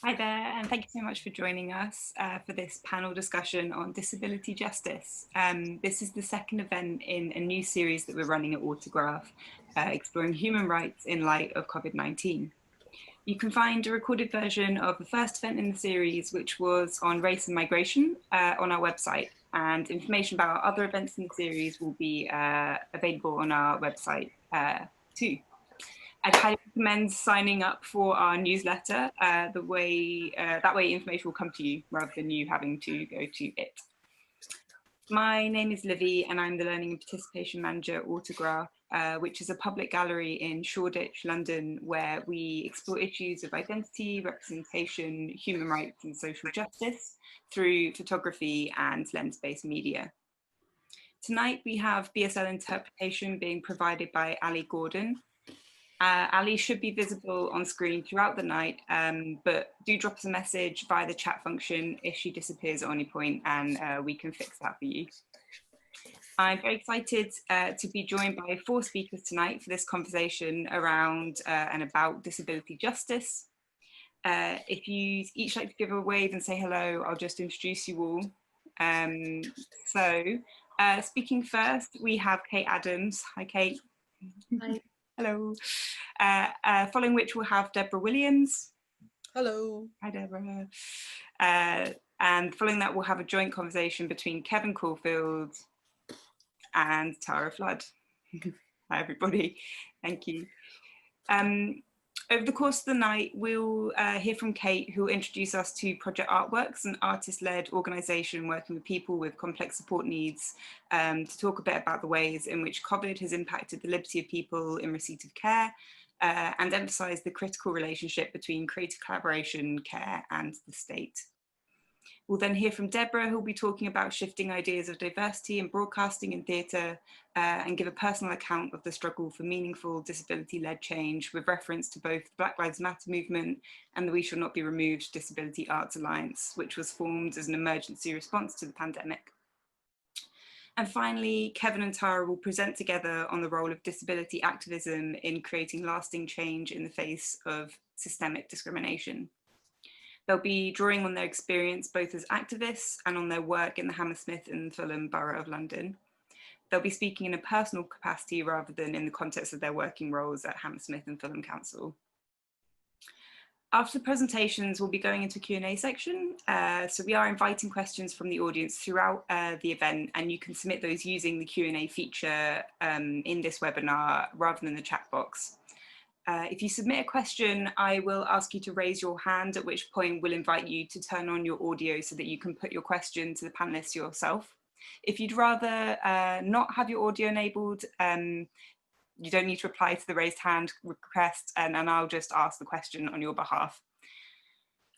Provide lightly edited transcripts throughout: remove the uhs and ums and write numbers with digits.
Hi there, and thank you so much for joining us for this panel discussion on disability justice. This is the second event in a new series that we're running at Autograph, exploring human rights in light of COVID-19. You can find a recorded version of the first event in the series, which was on race and migration, on our website, and information about other events in the series will be available on our website too. I'd highly recommend signing up for our newsletter. That way information will come to you rather than you having to go to it. My name is Livy and I'm the Learning and Participation Manager at Autograph, which is a public gallery in Shoreditch, London, where we explore issues of identity, representation, human rights and social justice through photography and lens-based media. Tonight we have BSL interpretation being provided by Ali Gordon. Ali should be visible on screen throughout the night, but do drop us a message via the chat function if she disappears at any point, and we can fix that for you. I'm very excited to be joined by 4 speakers tonight for this conversation around and about disability justice. If you each like to give a wave and say hello, I'll just introduce you all. Speaking first, we have Kate Adams. Hi, Kate. Hi. Hello. Following which we'll have Deborah Williams. Hello. Hi, Deborah. And following that, we'll have a joint conversation between Kevin Caulfield and Tara Flood. Hi, everybody. Thank you. Over the course of the night, we'll hear from Kate, who will introduce us to Project Artworks, an artist-led organisation working with people with complex support needs, to talk a bit about the ways in which COVID has impacted the liberty of people in receipt of care, and emphasise the critical relationship between creative collaboration, care, and the state. We'll then hear from Debra, who will be talking about shifting ideas of diversity in broadcasting and theatre, and give a personal account of the struggle for meaningful disability-led change with reference to both the Black Lives Matter movement and the We Shall Not Be Removed Disability Arts Alliance, which was formed as an emergency response to the pandemic. And finally, Kevin and Tara will present together on the role of disability activism in creating lasting change in the face of systemic discrimination. They'll be drawing on their experience both as activists and on their work in the Hammersmith and Fulham Borough of London. They'll be speaking in a personal capacity rather than in the context of their working roles at Hammersmith and Fulham Council. After the presentations, we'll be going into a Q&A section. So we are inviting questions from the audience throughout the event, and you can submit those using the Q&A feature in this webinar rather than the chat box. If you submit a question, I will ask you to raise your hand, at which point we'll invite you to turn on your audio so that you can put your question to the panelists yourself. If you'd rather not have your audio enabled, you don't need to reply to the raised hand request, and I'll just ask the question on your behalf.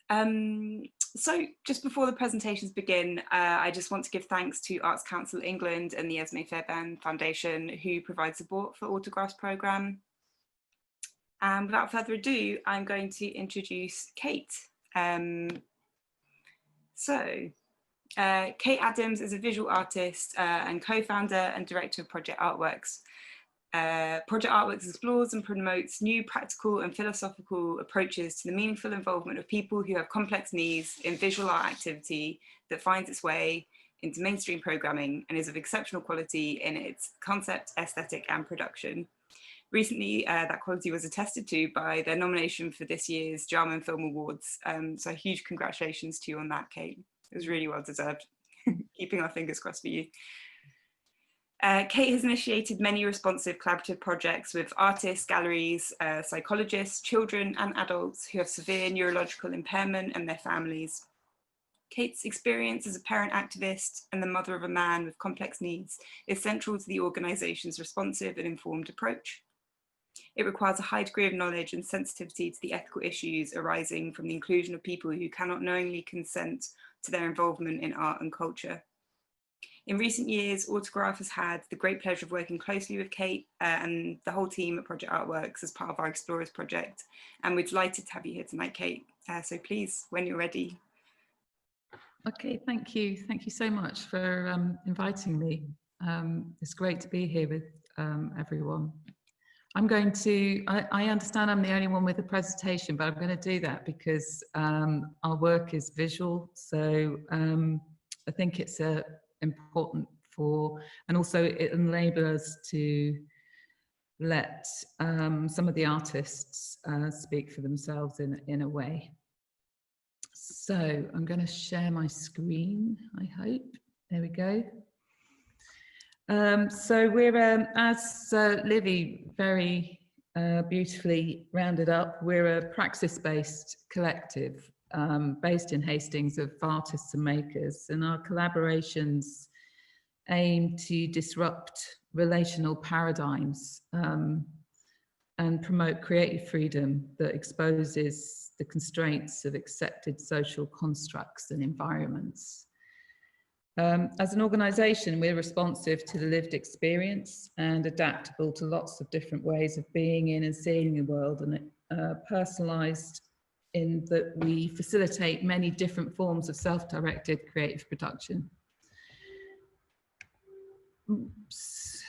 So just before the presentations begin, I just want to give thanks to Arts Council England and the Esmée Fairbairn Foundation, who provide support for Autograph's programme. And without further ado, I'm going to introduce Kate. Kate Adams is a visual artist and co-founder and director of Project Artworks. Project Artworks explores and promotes new practical and philosophical approaches to the meaningful involvement of people who have complex needs in visual art activity that finds its way into mainstream programming and is of exceptional quality in its concept, aesthetic, and production. Recently, that quality was attested to by their nomination for this year's Drama and Film Awards. So huge congratulations to you on that, Kate. It was really well deserved. Keeping our fingers crossed for you. Kate has initiated many responsive collaborative projects with artists, galleries, psychologists, children and adults who have severe neurological impairment and their families. Kate's experience as a parent activist and the mother of a man with complex needs is central to the organisation's responsive and informed approach. It requires a high degree of knowledge and sensitivity to the ethical issues arising from the inclusion of people who cannot knowingly consent to their involvement in art and culture. In recent years, Autograph has had the great pleasure of working closely with Kate and the whole team at Project Artworks as part of our Explorers project. And we're delighted to have you here tonight, Kate. So please, when you're ready. Okay, thank you. Thank you so much for inviting me. It's great to be here with everyone. I'm going to, I understand I'm the only one with a presentation, but I'm going to do that because our work is visual. So I think it's important for, and also it enables us to let some of the artists speak for themselves in a way. So I'm going to share my screen, I hope. There we go. So we're, as Livy very beautifully rounded up, we're a praxis-based collective based in Hastings of artists and makers, and our collaborations aim to disrupt relational paradigms and promote creative freedom that exposes the constraints of accepted social constructs and environments. As an organisation, we're responsive to the lived experience and adaptable to lots of different ways of being in and seeing the world, and personalised in that we facilitate many different forms of self-directed creative production. Oops.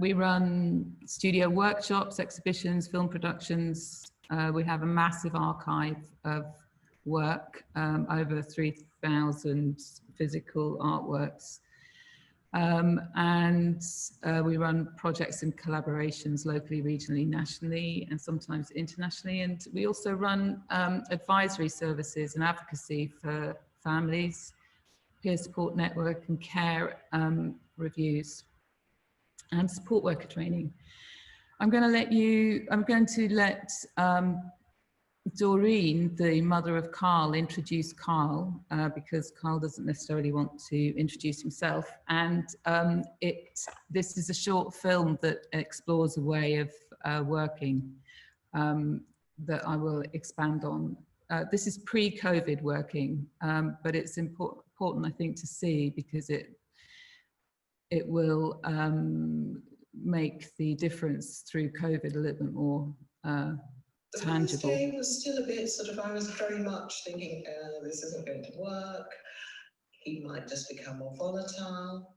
We run studio workshops, exhibitions, film productions. We have a massive archive of work, over 3,000 physical artworks. And we run projects and collaborations locally, regionally, nationally, and sometimes internationally. And we also run advisory services and advocacy for families, peer support network, and care reviews, and support worker training. I'm going to let Doreen, the mother of Carl, introduce Carl because Carl doesn't necessarily want to introduce himself. And this is a short film that explores a way of working that I will expand on. This is pre-COVID working, but it's important, I think, to see because it will make the difference through COVID a little bit more tangible. The first day was still a bit sort of, I was very much thinking, this isn't going to work. He might just become more volatile.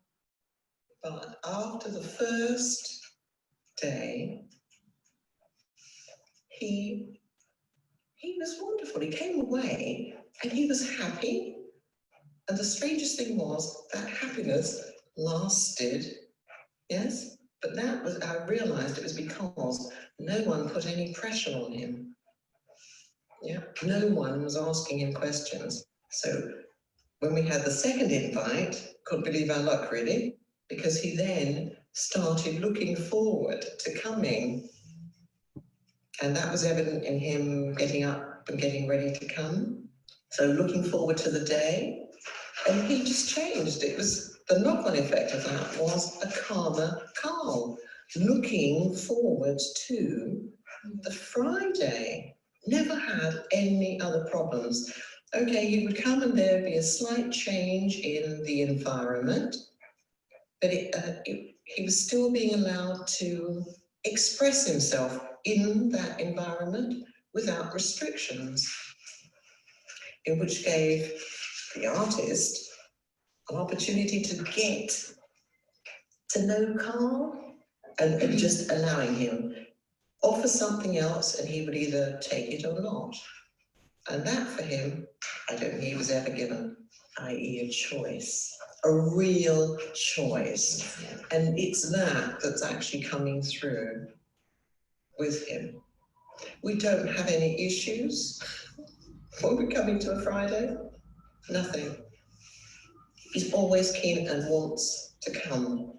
But after the first day, he was wonderful. He came away and he was happy. And the strangest thing was that happiness lasted, yes? But that was, I realized it was because no one put any pressure on him. Yeah, no one was asking him questions. So when we had the second invite, couldn't believe our luck really, because he then started looking forward to coming. And that was evident in him getting up and getting ready to come. So looking forward to the day, and he just changed. It was the knock-on effect of that was a calmer Carl, looking forward to the Friday. Never had any other problems. Okay, he would come and there would be a slight change in the environment, but he was still being allowed to express himself in that environment without restrictions, in which gave the artist an opportunity to get to know Carl and just allowing him offer something else, and he would either take it or not. And that for him, I don't think he was ever given, i.e. a choice, a real choice. And it's that that's actually coming through with him. We don't have any issues when we're coming to a Friday, nothing. He's always keen and wants to come.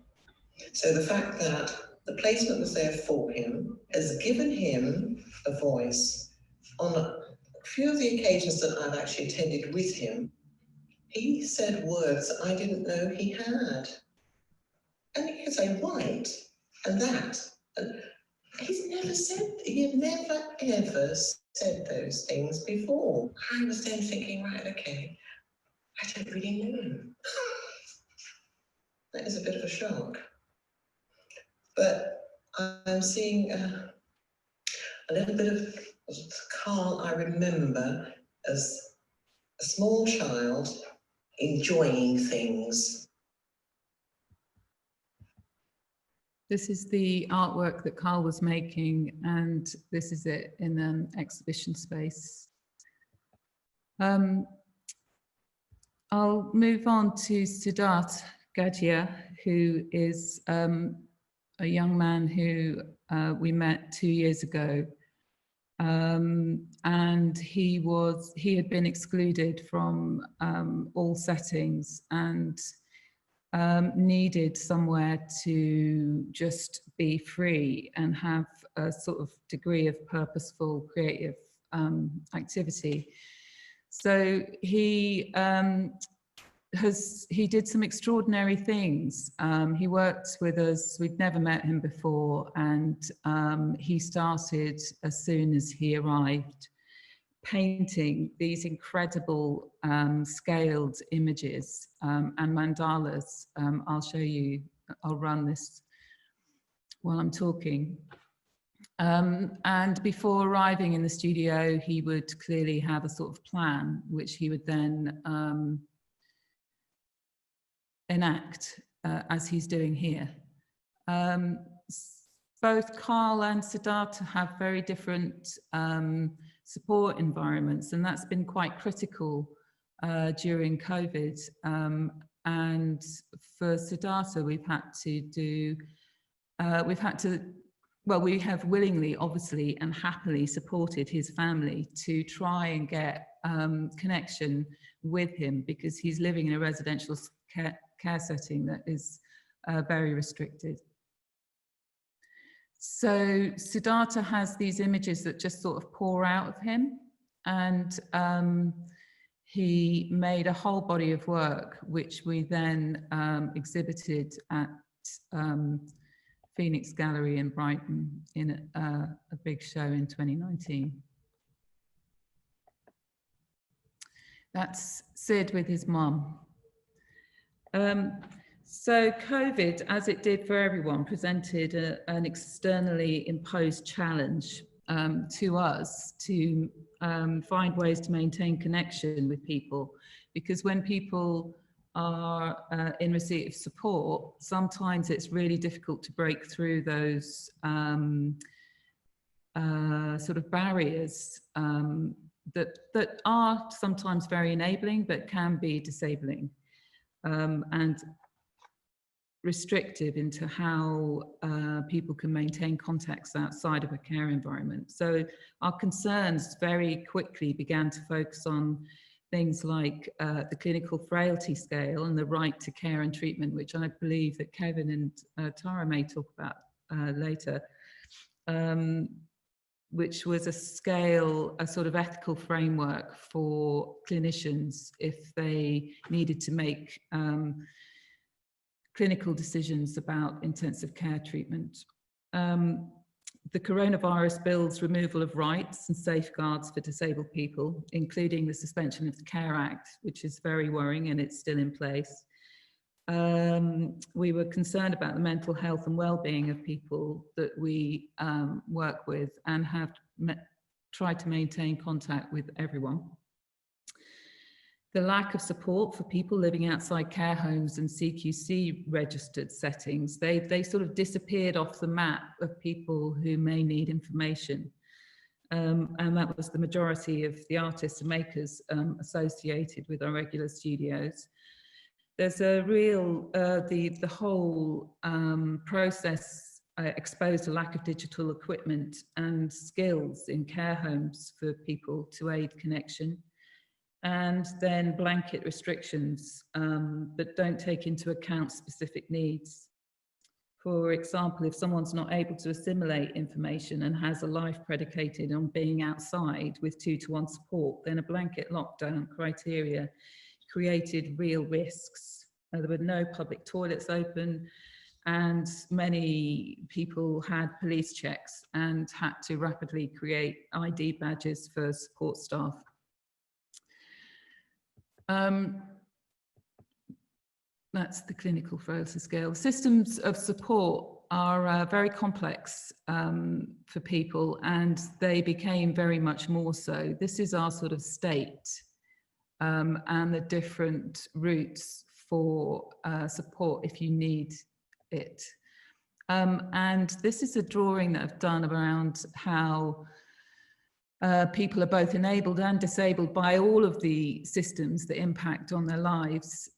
So the fact that the placement was there for him has given him a voice. On a few of the occasions that I've actually attended with him, he said words that I didn't know he had. And he could say white and that. And he had never ever said those things before. I was then thinking, right, okay, I don't really know him. That is a bit of a shock. But I'm seeing a little bit of Carl I remember as a small child enjoying things. This is the artwork that Carl was making, and this is it in an exhibition space. I'll move on to Siddharth Gadia, who is a young man who we met 2 years ago. And he had been excluded from all settings and needed somewhere to just be free and have a sort of degree of purposeful creative activity. So he did some extraordinary things. He worked with us, we'd never met him before, and he started as soon as he arrived painting these incredible scaled images and mandalas. I'll show you, I'll run this while I'm talking. And before arriving in the studio, he would clearly have a sort of plan, which he would then enact as he's doing here. Both Carl and Siddharth have very different support environments, and that's been quite critical during COVID. And for Siddharth, we have willingly, obviously, and happily supported his family to try and get connection with him, because he's living in a residential care setting that is very restricted. So Siddharth has these images that just sort of pour out of him, and he made a whole body of work which we then exhibited at Phoenix Gallery in Brighton in a big show in 2019. That's Sid with his mum. So COVID, as it did for everyone, presented an externally imposed challenge to us to find ways to maintain connection with people, because when people are in receipt of support, sometimes it's really difficult to break through those sort of barriers that are sometimes very enabling but can be disabling and restrictive into how people can maintain contacts outside of a care environment. So our concerns very quickly began to focus on things like the clinical frailty scale and the right to care and treatment, which I believe that Kevin and Tara may talk about later, which was a scale, a sort of ethical framework for clinicians if they needed to make clinical decisions about intensive care treatment. The coronavirus builds removal of rights and safeguards for disabled people, including the suspension of the Care Act, which is very worrying, and it's still in place. We were concerned about the mental health and well-being of people that we work with, and have tried to maintain contact with everyone. The lack of support for people living outside care homes and CQC registered settings, they sort of disappeared off the map of people who may need information. And that was the majority of the artists and makers associated with our regular studios. There's a real, the whole process exposed a lack of digital equipment and skills in care homes for people to aid connection. And then blanket restrictions that don't take into account specific needs. For example, if someone's not able to assimilate information and has a life predicated on being outside with 2-to-1 support, then a blanket lockdown criteria created real risks. There were no public toilets open, and many people had police checks and had to rapidly create ID badges for support staff. That's the clinical frailty scale. Systems of support are very complex for people, and they became very much more so. This is our sort of state and the different routes for support if you need it. And this is a drawing that I've done around how people are both enabled and disabled by all of the systems that impact on their lives,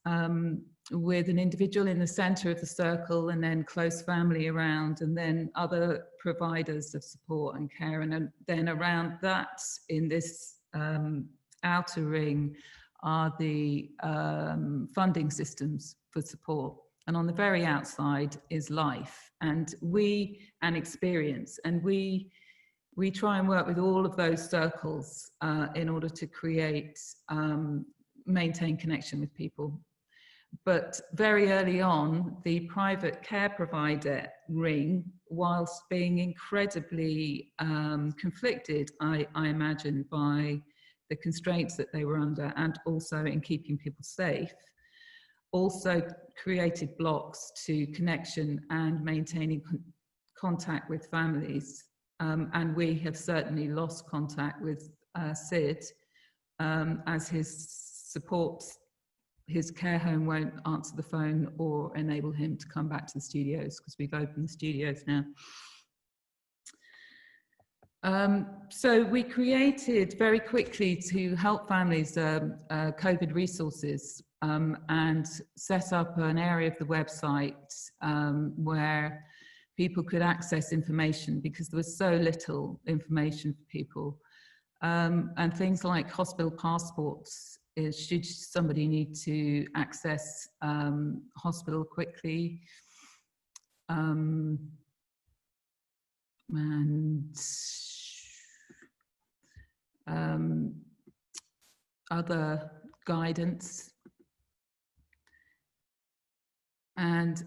with an individual in the center of the circle, and then close family around, and then other providers of support and care. And then around that, in this outer ring, are the funding systems for support. And on the very outside is life and experience. And we try and work with all of those circles in order to create, maintain connection with people. But very early on, the private care provider ring, whilst being incredibly conflicted, I imagine, by the constraints that they were under, and also in keeping people safe, also created blocks to connection and maintaining contact with families. And we have certainly lost contact with Sid, as his care home won't answer the phone or enable him to come back to the studios, because we've opened the studios now. So we created very quickly, to help families, COVID resources, and set up an area of the website where people could access information, because there was so little information for people. And things like hospital passports, should somebody need to access hospital quickly. And other guidance and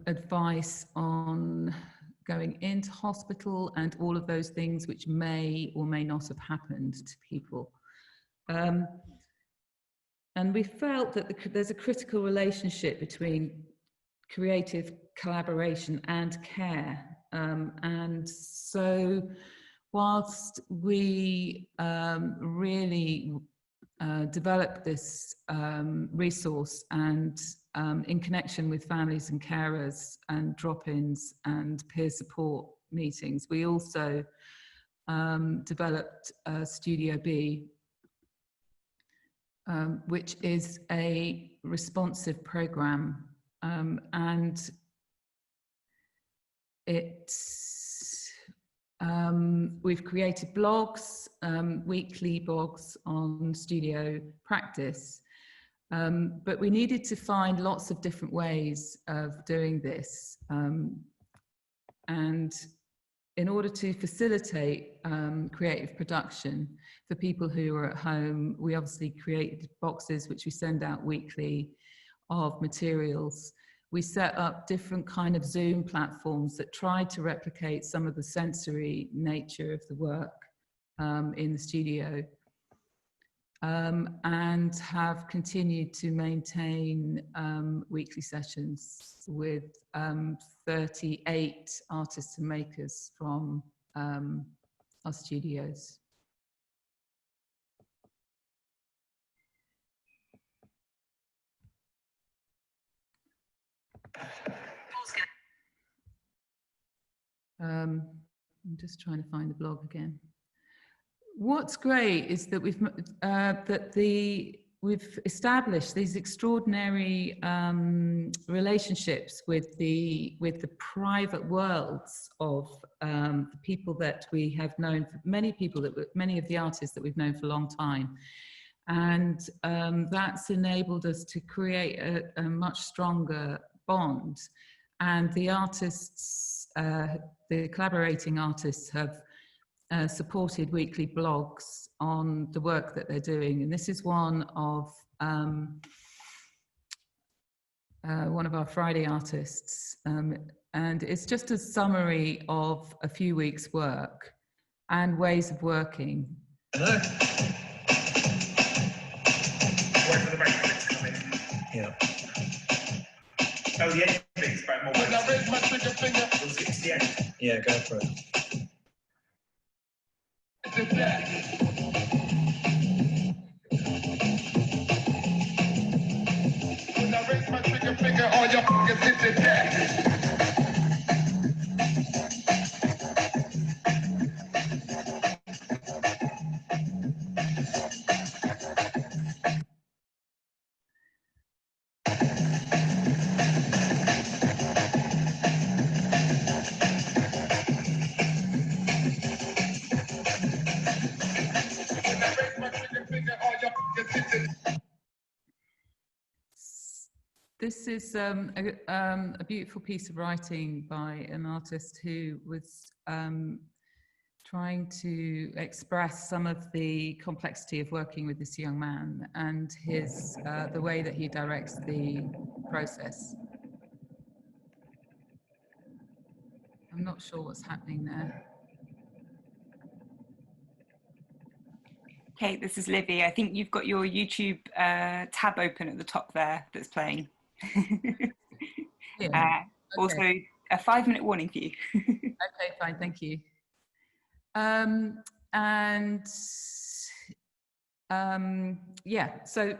advice on going into hospital and all of those things which may or may not have happened to people. And we felt that there's a critical relationship between creative collaboration and care. And so whilst we really developed this resource and in connection with families and carers and drop-ins and peer support meetings, we also developed Studio B, which is a responsive program, and we've created blogs, weekly blogs on studio practice, but we needed to find lots of different ways of doing this, and in order to facilitate creative production for people who are at home, we obviously created boxes which we send out weekly of materials. We set up different kind of Zoom platforms that tried to replicate some of the sensory nature of the work in the studio, and have continued to maintain weekly sessions with 38 artists and makers from our studios. I'm just trying to find the blog again. What's great is that we've established these extraordinary relationships with the private worlds of the people that we have known, many of the artists that we've known for a long time, and that's enabled us to create a much stronger bond. And the artists, the collaborating artists, have supported weekly blogs on the work that they're doing, and this is one of our Friday artists, and it's just a summary of a few weeks' work and ways of working. Hello. Wait for the break to come in. Yeah. Oh, the end bit's about more. When I raise my trigger finger, we'll skip to the end. Yeah, go for it. When I raise my trigger finger, all your fuckers hit the deck. this is a beautiful piece of writing by an artist who was trying to express some of the complexity of working with this young man and his the way that he directs the process. I'm not sure what's happening there. Kate, this is Livy. I think you've got your YouTube tab open at the top there that's playing. Yeah. Okay. Also, a 5-minute warning for you. Okay, fine, thank you. Yeah, so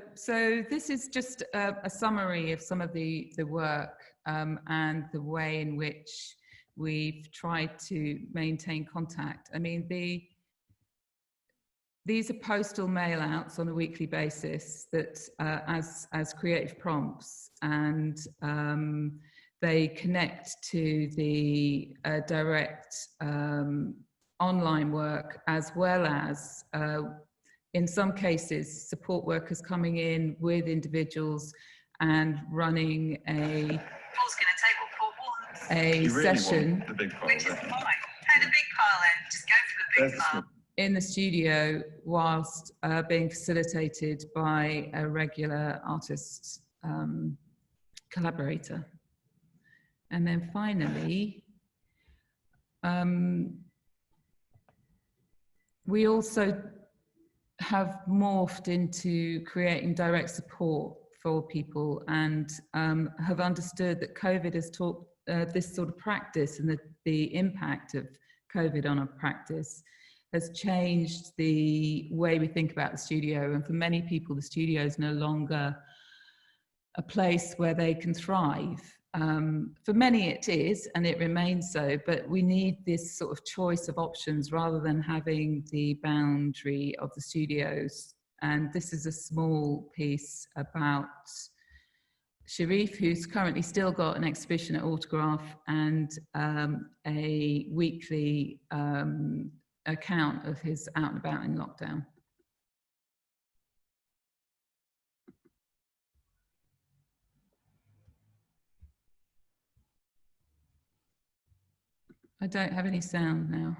this is just a summary of some of the work and the way in which we've tried to maintain contact. I mean, these are postal mail outs on a weekly basis that as creative prompts, and they connect to the direct online work, as well as in some cases support workers coming in with individuals and running a session. The big file, which is fine. Put the big pile in, just go for the big pile. In the studio, whilst being facilitated by a regular artist collaborator. And then finally, we also have morphed into creating direct support for people, and have understood that COVID has taught this sort of practice, and the impact of COVID on our practice has changed the way we think about the studio. And for many people, the studio is no longer a place where they can thrive. For many it is, and it remains so, but we need this sort of choice of options rather than having the boundary of the studios. And this is a small piece about Sharif, who's currently still got an exhibition at Autograph and a weekly account of his out and about in lockdown. I don't have any sound now.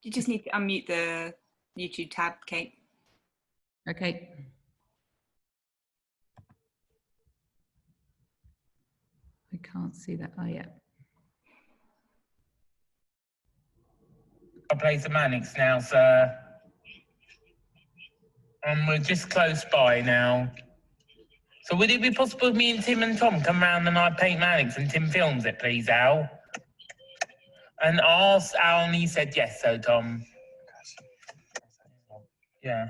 You just need to unmute the YouTube tab, Kate. Okay. I can't see that. Oh, yeah. I play some Mannix now, sir. And we're just close by now. So would it be possible if me and Tim and Tom come round and I paint Mannix and Tim films it, please, Al? And I asked Al and he said yes, so Tom. Yeah.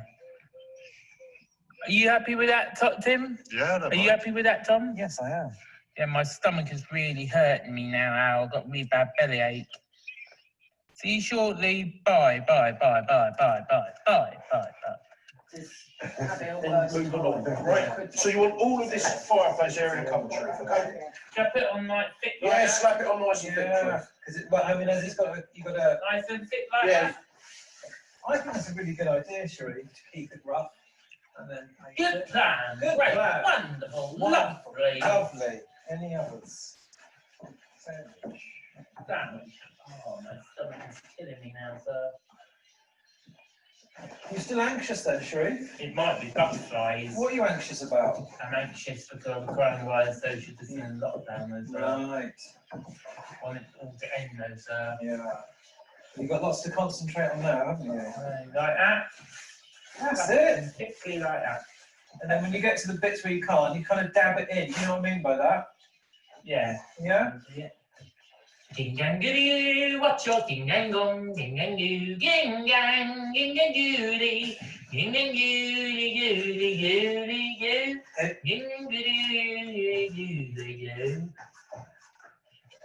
Are you happy with that, Tim? Yeah. Are you happy with that, Tom? Yes, I am. Yeah, my stomach is really hurting me now, Al. I've got a really bad bellyache. See you shortly. Bye, bye, bye, bye, bye, bye, bye, bye, bye. Move along. Right. So you want all of this fireplace area covered, Sharif, okay? Slap it on like thick like Yeah, that? slap it on nice and thick, Sharif. Because well, I mean, as it's got, you got a. Nice and thick like Yeah. that? I think that's a really good idea, Sharif, to keep it rough, and then. Good plan. Good Great. plan. Wonderful. Lovely. Lovely. Any others? Sandwich. Sandwich. Oh, my stomach is killing me now, sir. You're still anxious then, Sharif? It might be butterflies. What are you anxious about? I'm anxious because of coronavirus social distancing and lockdown as well. Right. I want it all to end though, sir. Yeah. You've got lots to concentrate on now, haven't you? Like that. That's it. Particularly like that. And then when you get to the bits where you can't, you kind of dab it in. You know what I mean by that? Yeah. Yeah? Yeah. Ding gang goody, what's your ding gang gong, ding gang goo, ding gang goody, ding gang goody goody goody goo, ding gang goody goody goo.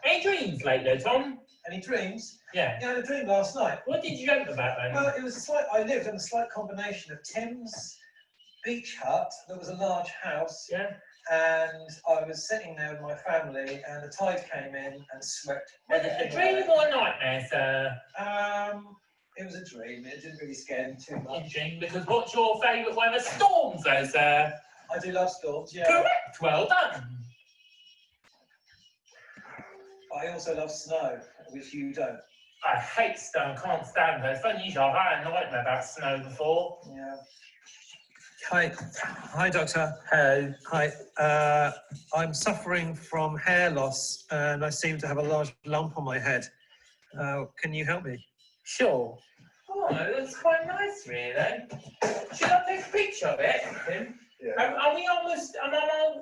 Any dreams lately, Tom? Any dreams? Yeah. Yeah, I had a dream last night. What did you dream about then? Well, it was a slight. I lived in a slight combination of Tim's beach hut, that was a large house, Yeah. and I was sitting there with my family, and the tide came in and swept Was it a dream or a nightmare, sir? It was a dream. It didn't really scare me too much. Interesting, because what's your favourite weather? Storms, though, sir. I do love storms, yeah. Correct, well done. I also love snow, which you don't. I hate snow, can't stand it. It's unusual. I've had a nightmare about snow before. Yeah. Hi, Doctor. Hello. Hi. I'm suffering from hair loss, and I seem to have a large lump on my head. Can you help me? Sure. Oh, that's quite nice, really. Should I take a picture of it, Tim? Yeah. Are we almost?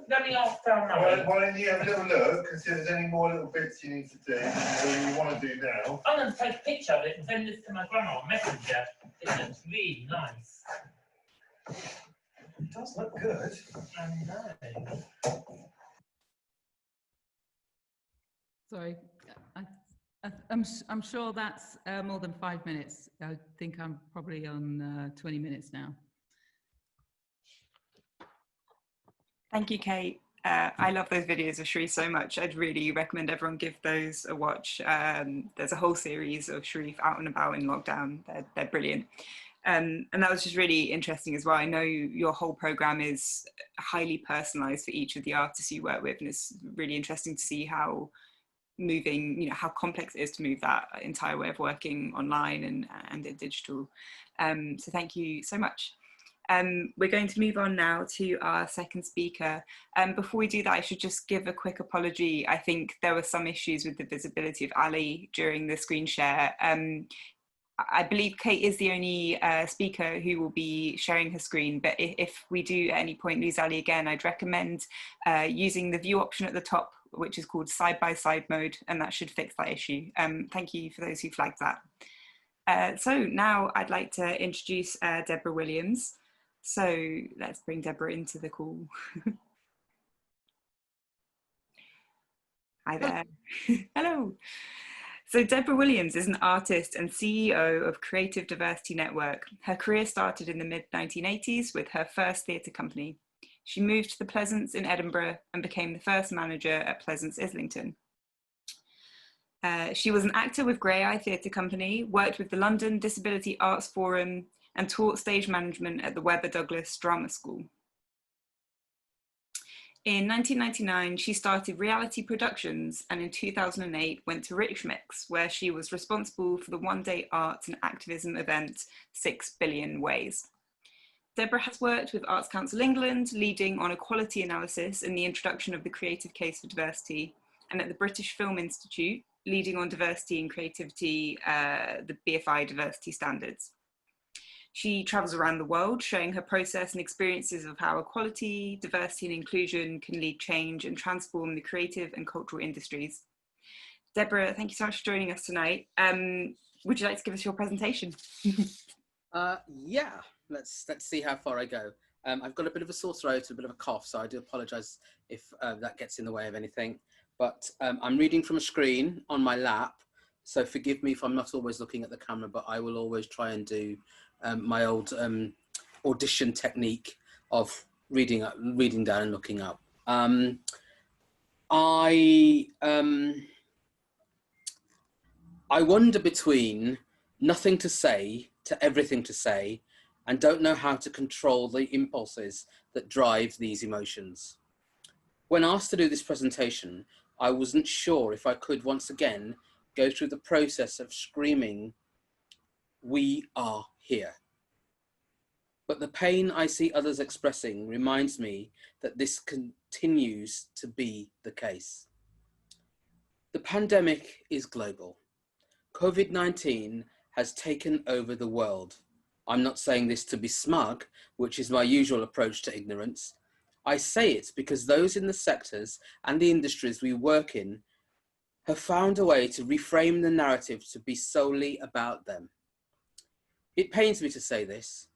Let me ask down now. Why don't you have a little look and see if there's any more little bits you need to do or you want to do now? I'm going to take a picture of it and send this to my grandma on Messenger. It looks really nice. It does look good. I know. Sorry, I'm sure that's more than 5 minutes. I think I'm probably on 20 minutes now. Thank you, Kate. I love those videos of Sharif so much. I'd really recommend everyone give those a watch. There's a whole series of Sharif out and about in lockdown. They're brilliant. And that was just really interesting as well. I know your whole program is highly personalized for each of the artists you work with, and it's really interesting to see how moving, how complex it is to move that entire way of working online and in digital. So thank you so much. We're going to move on now to our second speaker. Before we do that, I should just give a quick apology. I think there were some issues with the visibility of Ali during the screen share. I believe Kate is the only speaker who will be sharing her screen, but if we do at any point lose Ali again, I'd recommend using the view option at the top, which is called side-by-side mode, and that should fix that issue. Thank you for those who flagged that. So now I'd like to introduce Deborah Williams. So let's bring Debra into the call. Hi there. Hello. So Deborah Williams is an artist and CEO of Creative Diversity Network. Her career started in the mid-1980s with her first theatre company. She moved to the Pleasance in Edinburgh and became the first manager at Pleasance Islington. She was an actor with Grey Eye Theatre Company, worked with the London Disability Arts Forum, and taught stage management at the Webber Douglas Drama School. In 1999, she started reality productions, and in 2008 went to Rich Mix, where she was responsible for the one-day arts and activism event 6 Billion Ways. Debra has worked with Arts Council England, leading on equality analysis and the introduction of the creative case for diversity, and at the British Film Institute, leading on diversity and creativity, the BFI diversity standards. She travels around the world, showing her process and experiences of how equality, diversity and inclusion can lead change and transform the creative and cultural industries. Debra, thank you so much for joining us tonight. Would you like to give us your presentation? Yeah, let's see how far I go. I've got a bit of a sore throat, a bit of a cough, so I do apologise if that gets in the way of anything. But I'm reading from a screen on my lap, so forgive me if I'm not always looking at the camera, but I will always try and do my old audition technique of reading down and looking up. I wander between nothing to say to everything to say, and don't know how to control the impulses that drive these emotions. When asked to do this presentation, I wasn't sure if I could once again go through the process of screaming, "We are here." But the pain I see others expressing reminds me that this continues to be the case. The pandemic is global. COVID-19 has taken over the world. I'm not saying this to be smug, which is my usual approach to ignorance. I say it because those in the sectors and the industries we work in have found a way to reframe the narrative to be solely about them. It pains me to say this,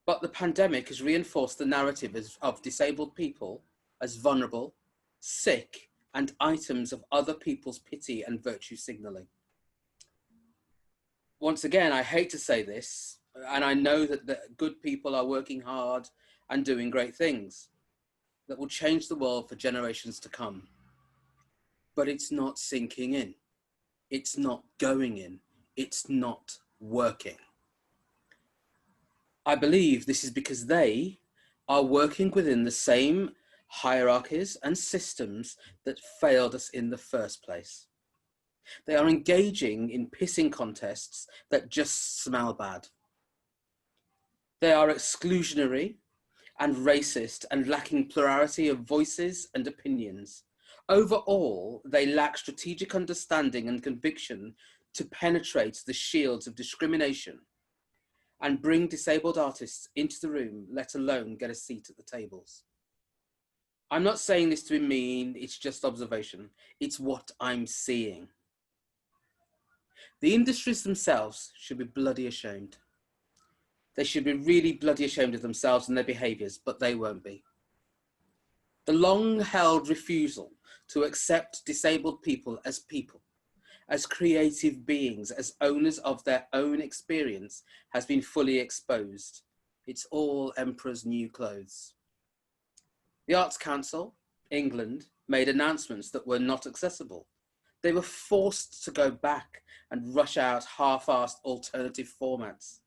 but the pandemic has reinforced the narrative of disabled people as vulnerable, sick, and items of other people's pity and virtue signalling. Once again, I hate to say this, and I know that the good people are working hard and doing great things that will change the world for generations to come. But it's not sinking in. It's not going in. It's not working. I believe this is because they are working within the same hierarchies and systems that failed us in the first place. They are engaging in pissing contests that just smell bad. They are exclusionary and racist and lacking plurality of voices and opinions. Overall, they lack strategic understanding and conviction to penetrate the shields of discrimination and bring disabled artists into the room, let alone get a seat at the tables. I'm not saying this to be mean, it's just observation. It's what I'm seeing. The industries themselves should be bloody ashamed. They should be really bloody ashamed of themselves and their behaviours, but they won't be. The long-held refusal to accept disabled people, as creative beings, as owners of their own experience, has been fully exposed. It's all Emperor's new clothes. The Arts Council, England, made announcements that were not accessible. They were forced to go back and rush out half-assed alternative formats.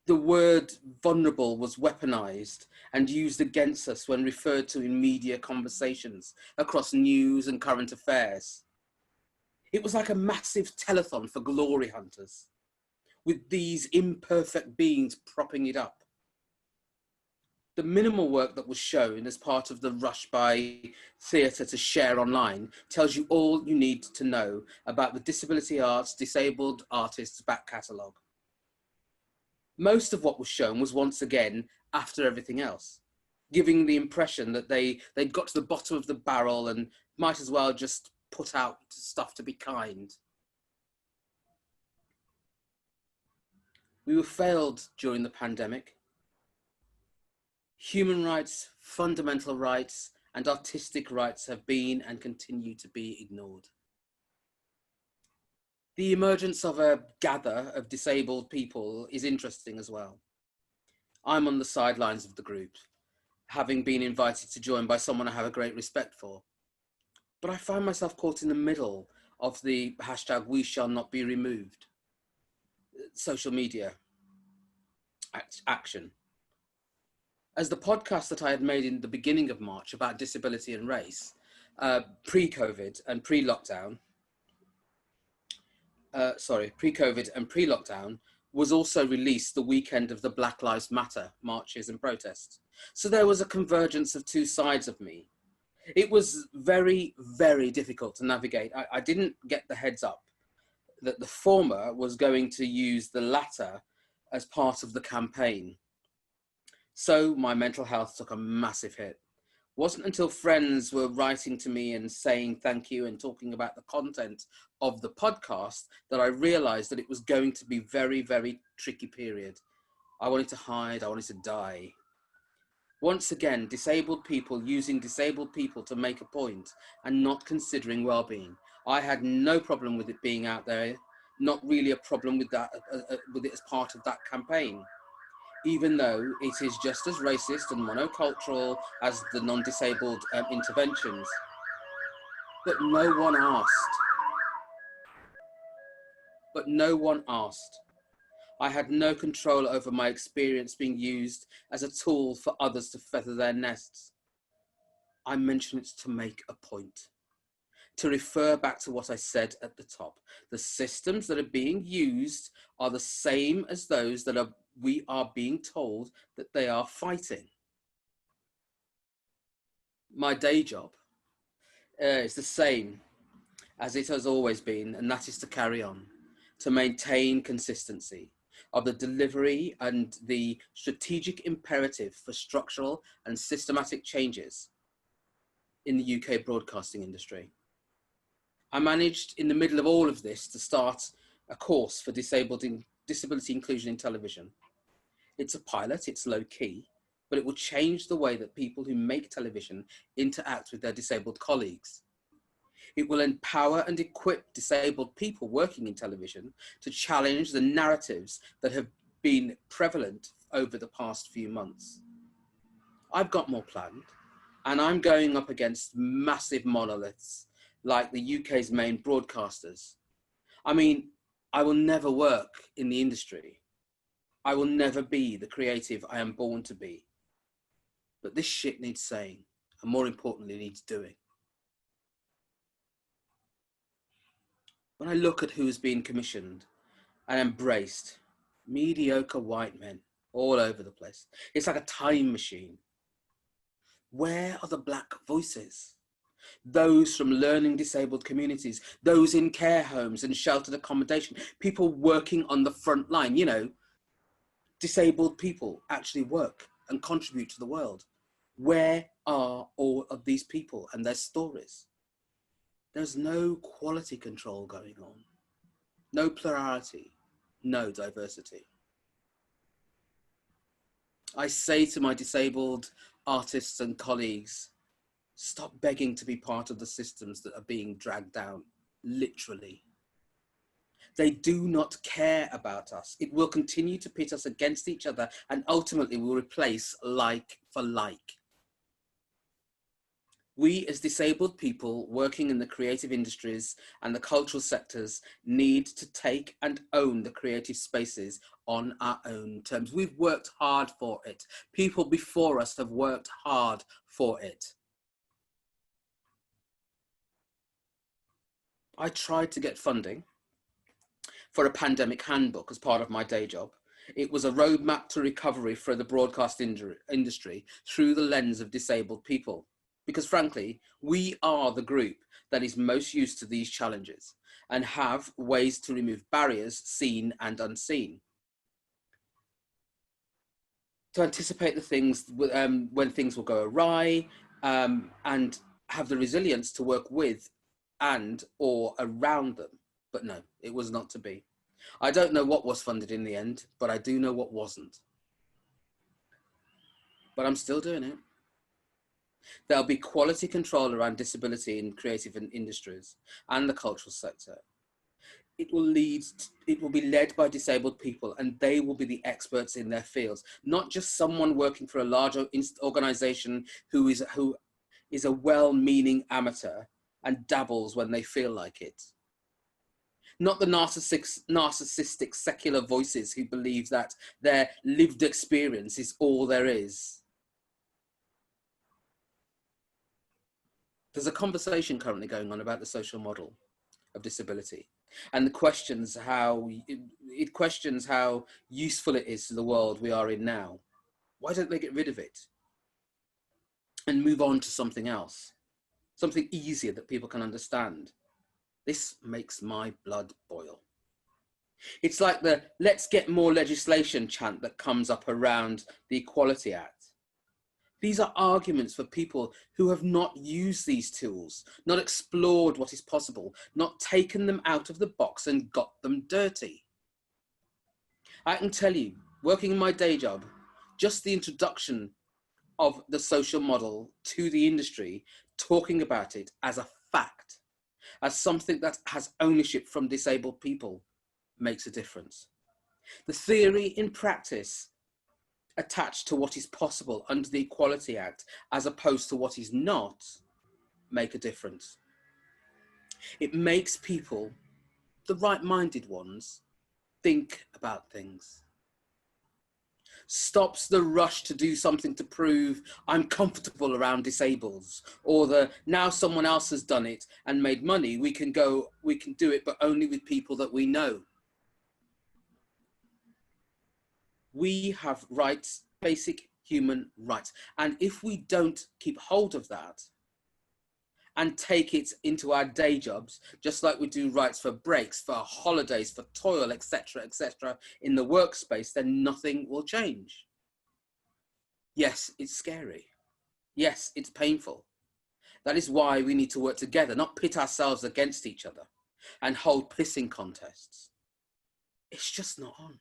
The word vulnerable was weaponized and used against us when referred to in media conversations across news and current affairs. It was like a massive telethon for glory hunters, with these imperfect beings propping it up. The minimal work that was shown as part of the rush by theatre to share online tells you all you need to know about the disability arts disabled artists' back catalogue. Most of what was shown was once again after everything else, giving the impression that they'd got to the bottom of the barrel and might as well just put out stuff to be kind. We were failed during the pandemic. Human rights, fundamental rights, and artistic rights have been and continue to be ignored. The emergence of a gather of disabled people is interesting as well. I'm on the sidelines of the group, having been invited to join by someone I have a great respect for. But I find myself caught in the middle of the hashtag we shall not be removed social media action. As the podcast that I had made in the beginning of March about disability and race, pre-COVID and pre-lockdown, was also released the weekend of the Black Lives Matter marches and protests. So there was a convergence of two sides of me. It was very, very difficult to navigate. I didn't get the heads up that the former was going to use the latter as part of the campaign. So my mental health took a massive hit. Wasn't until friends were writing to me and saying thank you and talking about the content of the podcast that I realized that it was going to be very, very tricky period. I wanted to hide, I wanted to die. Once again, disabled people using disabled people to make a point and not considering well-being. I had no problem with it being out there, not really a problem with that, with it as part of that campaign, even though it is just as racist and monocultural as the non-disabled interventions. But no one asked. I had no control over my experience being used as a tool for others to feather their nests. I mention it to make a point, to refer back to what I said at the top. The systems that are being used are the same as those that we are being told that they are fighting. My day job is the same as it has always been, and that is to carry on, to maintain consistency of the delivery and the strategic imperative for structural and systematic changes in the UK broadcasting industry. I managed in the middle of all of this to start a course for disability inclusion in television. It's a pilot, it's low key, but it will change the way that people who make television interact with their disabled colleagues. It will empower and equip disabled people working in television to challenge the narratives that have been prevalent over the past few months. I've got more planned, and I'm going up against massive monoliths like the UK's main broadcasters. I mean, I will never work in the industry. I will never be the creative I am born to be. But this shit needs saying, and more importantly, needs doing. When I look at who's been commissioned and embraced, mediocre white men all over the place, it's like a time machine. Where are the black voices? Those from learning disabled communities, those in care homes and sheltered accommodation, people working on the front line. You know, disabled people actually work and contribute to the world. Where are all of these people and their stories? There's no quality control going on, no plurality, no diversity. I say to my disabled artists and colleagues, stop begging to be part of the systems that are being dragged down, literally. They do not care about us. It will continue to pit us against each other and ultimately will replace like for like. We as disabled people working in the creative industries and the cultural sectors need to take and own the creative spaces on our own terms. We've worked hard for it. People before us have worked hard for it. I tried to get funding for a pandemic handbook as part of my day job. It was a roadmap to recovery for the broadcast industry through the lens of disabled people. Because frankly, we are the group that is most used to these challenges and have ways to remove barriers seen and unseen. To anticipate the things when things will go awry and have the resilience to work with and or around them. But no, it was not to be. I don't know what was funded in the end, but I do know what wasn't. But I'm still doing it. There'll be quality control around disability in creative industries and the cultural sector. It will be led by disabled people, and they will be the experts in their fields, not just someone working for a larger organization who is a well-meaning amateur and dabbles when they feel like it. Not the narcissistic secular voices who believe that their lived experience is all there is. There's a conversation currently going on about the social model of disability, and it questions how useful it is to the world we are in now. Why don't they get rid of it and move on to something else, something easier that people can understand? This makes my blood boil. It's like the let's get more legislation chant that comes up around the Equality Act. These are arguments for people who have not used these tools, not explored what is possible, not taken them out of the box and got them dirty. I can tell you, working in my day job, just the introduction of the social model to the industry, talking about it as a fact, as something that has ownership from disabled people, makes a difference. The theory in practice attached to what is possible under the Equality Act as opposed to what is not make a difference. It makes people, the right-minded ones, think about things. Stops the rush to do something to prove I'm comfortable around disableds, or the now someone else has done it and made money, we can do it, but only with people that we know. We have rights, basic human rights. And if we don't keep hold of that and take it into our day jobs, just like we do rights for breaks, for holidays, for toil, etc., in the workspace, then nothing will change. Yes, it's scary. Yes, it's painful. That is why we need to work together, not pit ourselves against each other and hold pissing contests. It's just not on.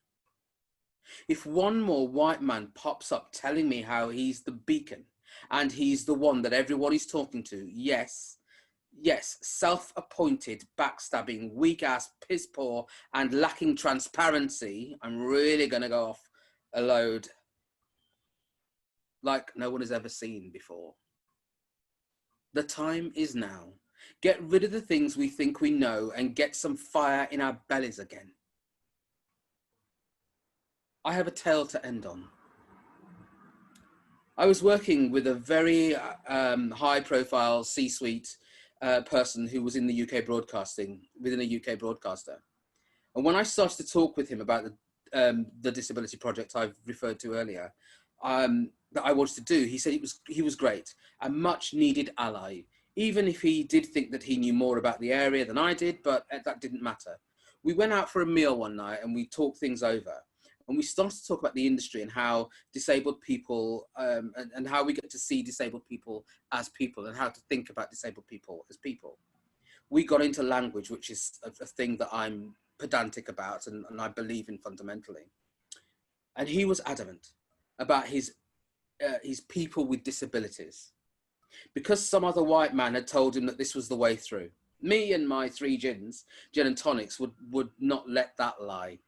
If one more white man pops up telling me how he's the beacon and he's the one that everyone is talking to, yes, self-appointed, backstabbing, weak-ass, piss-poor and lacking transparency, I'm really going to go off a load like no one has ever seen before. The time is now. Get rid of the things we think we know and get some fire in our bellies again. I have a tale to end on. I was working with a very high-profile C-suite person who was in the UK broadcasting, within a UK broadcaster. And when I started to talk with him about the disability project I've referred to earlier, that I wanted to do, he said he was great, a much needed ally, even if he did think that he knew more about the area than I did, but that didn't matter. We went out for a meal one night and we talked things over. And we started to talk about the industry and how disabled people, and how we get to see disabled people as people and how to think about disabled people as people. We got into language, which is a thing that I'm pedantic about and I believe in fundamentally. And he was adamant about his people with disabilities, because some other white man had told him that this was the way through. Me and my 3 gin and tonics would not let that lie.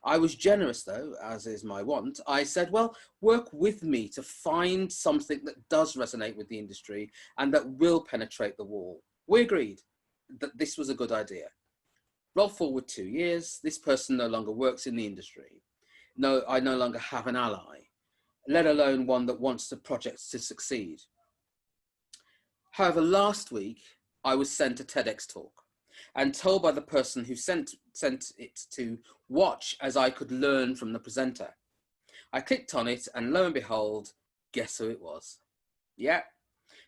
I was generous though, as is my wont. I said, well, work with me to find something that does resonate with the industry and that will penetrate the wall. We agreed that this was a good idea. Roll forward 2 years, this person no longer works in the industry. No, I no longer have an ally, let alone one that wants the project to succeed. However, last week, I was sent a TEDx talk and told by the person who sent it to watch as I could learn from the presenter. I clicked on it and lo and behold, guess who it was? Yeah,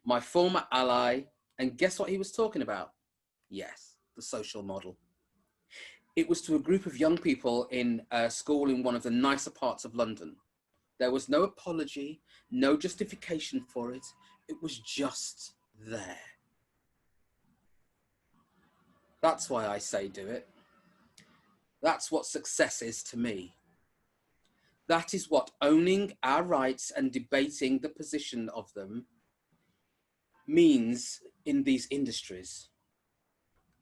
my former ally, and guess what he was talking about? Yes, the social model. It was to a group of young people in a school in one of the nicer parts of London. There was no apology, no justification for it. It was just there. That's why I say do it. That's what success is to me. That is what owning our rights and debating the position of them means in these industries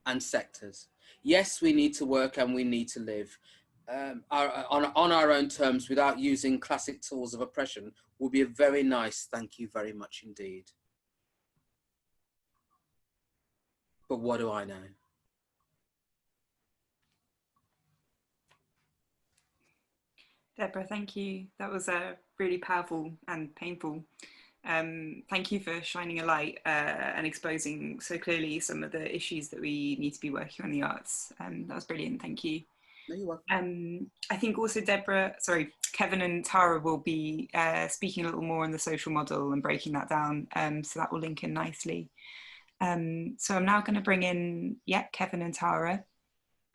and sectors. Yes, we need to work and we need to live on our own terms without using classic tools of oppression would be a very nice thank you very much indeed. But what do I know? Deborah, thank you. That was really powerful and painful. Thank you for shining a light and exposing so clearly some of the issues that we need to be working on in the arts. That was brilliant, thank you. No, you're welcome. I think also Kevin and Tara will be speaking a little more on the social model and breaking that down, so that will link in nicely. So I'm now going to bring in, Kevin and Tara,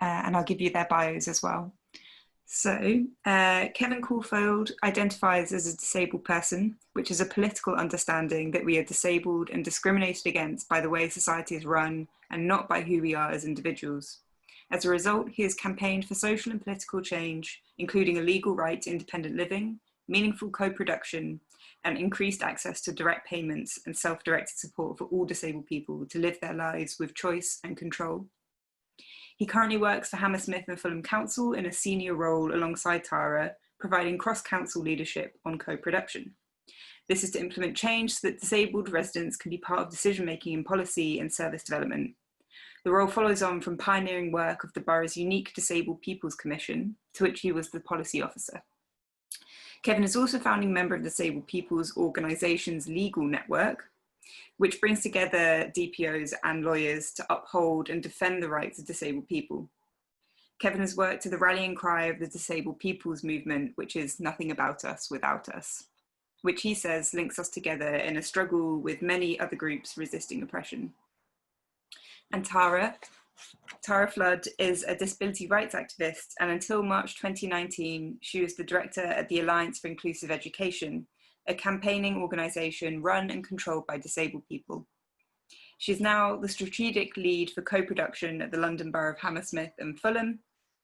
and I'll give you their bios as well. So, Kevin Caulfield identifies as a disabled person, which is a political understanding that we are disabled and discriminated against by the way society is run and not by who we are as individuals. As a result, he has campaigned for social and political change, including a legal right to independent living, meaningful co-production, and increased access to direct payments and self-directed support for all disabled people to live their lives with choice and control. He currently works for Hammersmith and Fulham Council in a senior role alongside Tara, providing cross-council leadership on co-production. This is to implement change so that disabled residents can be part of decision-making in policy and service development. The role follows on from pioneering work of the borough's unique Disabled People's Commission, to which he was the policy officer. Kevin is also founding member of the Disabled People's Organisation's legal network, which brings together DPOs and lawyers to uphold and defend the rights of disabled people. Kevin has worked to the rallying cry of the Disabled People's Movement, which is nothing about us without us, which he says links us together in a struggle with many other groups resisting oppression. And Tara Flood is a disability rights activist, and until March 2019, she was the director at the Alliance for Inclusive Education, a campaigning organisation run and controlled by disabled people. She is now the strategic lead for co-production at the London Borough of Hammersmith and Fulham,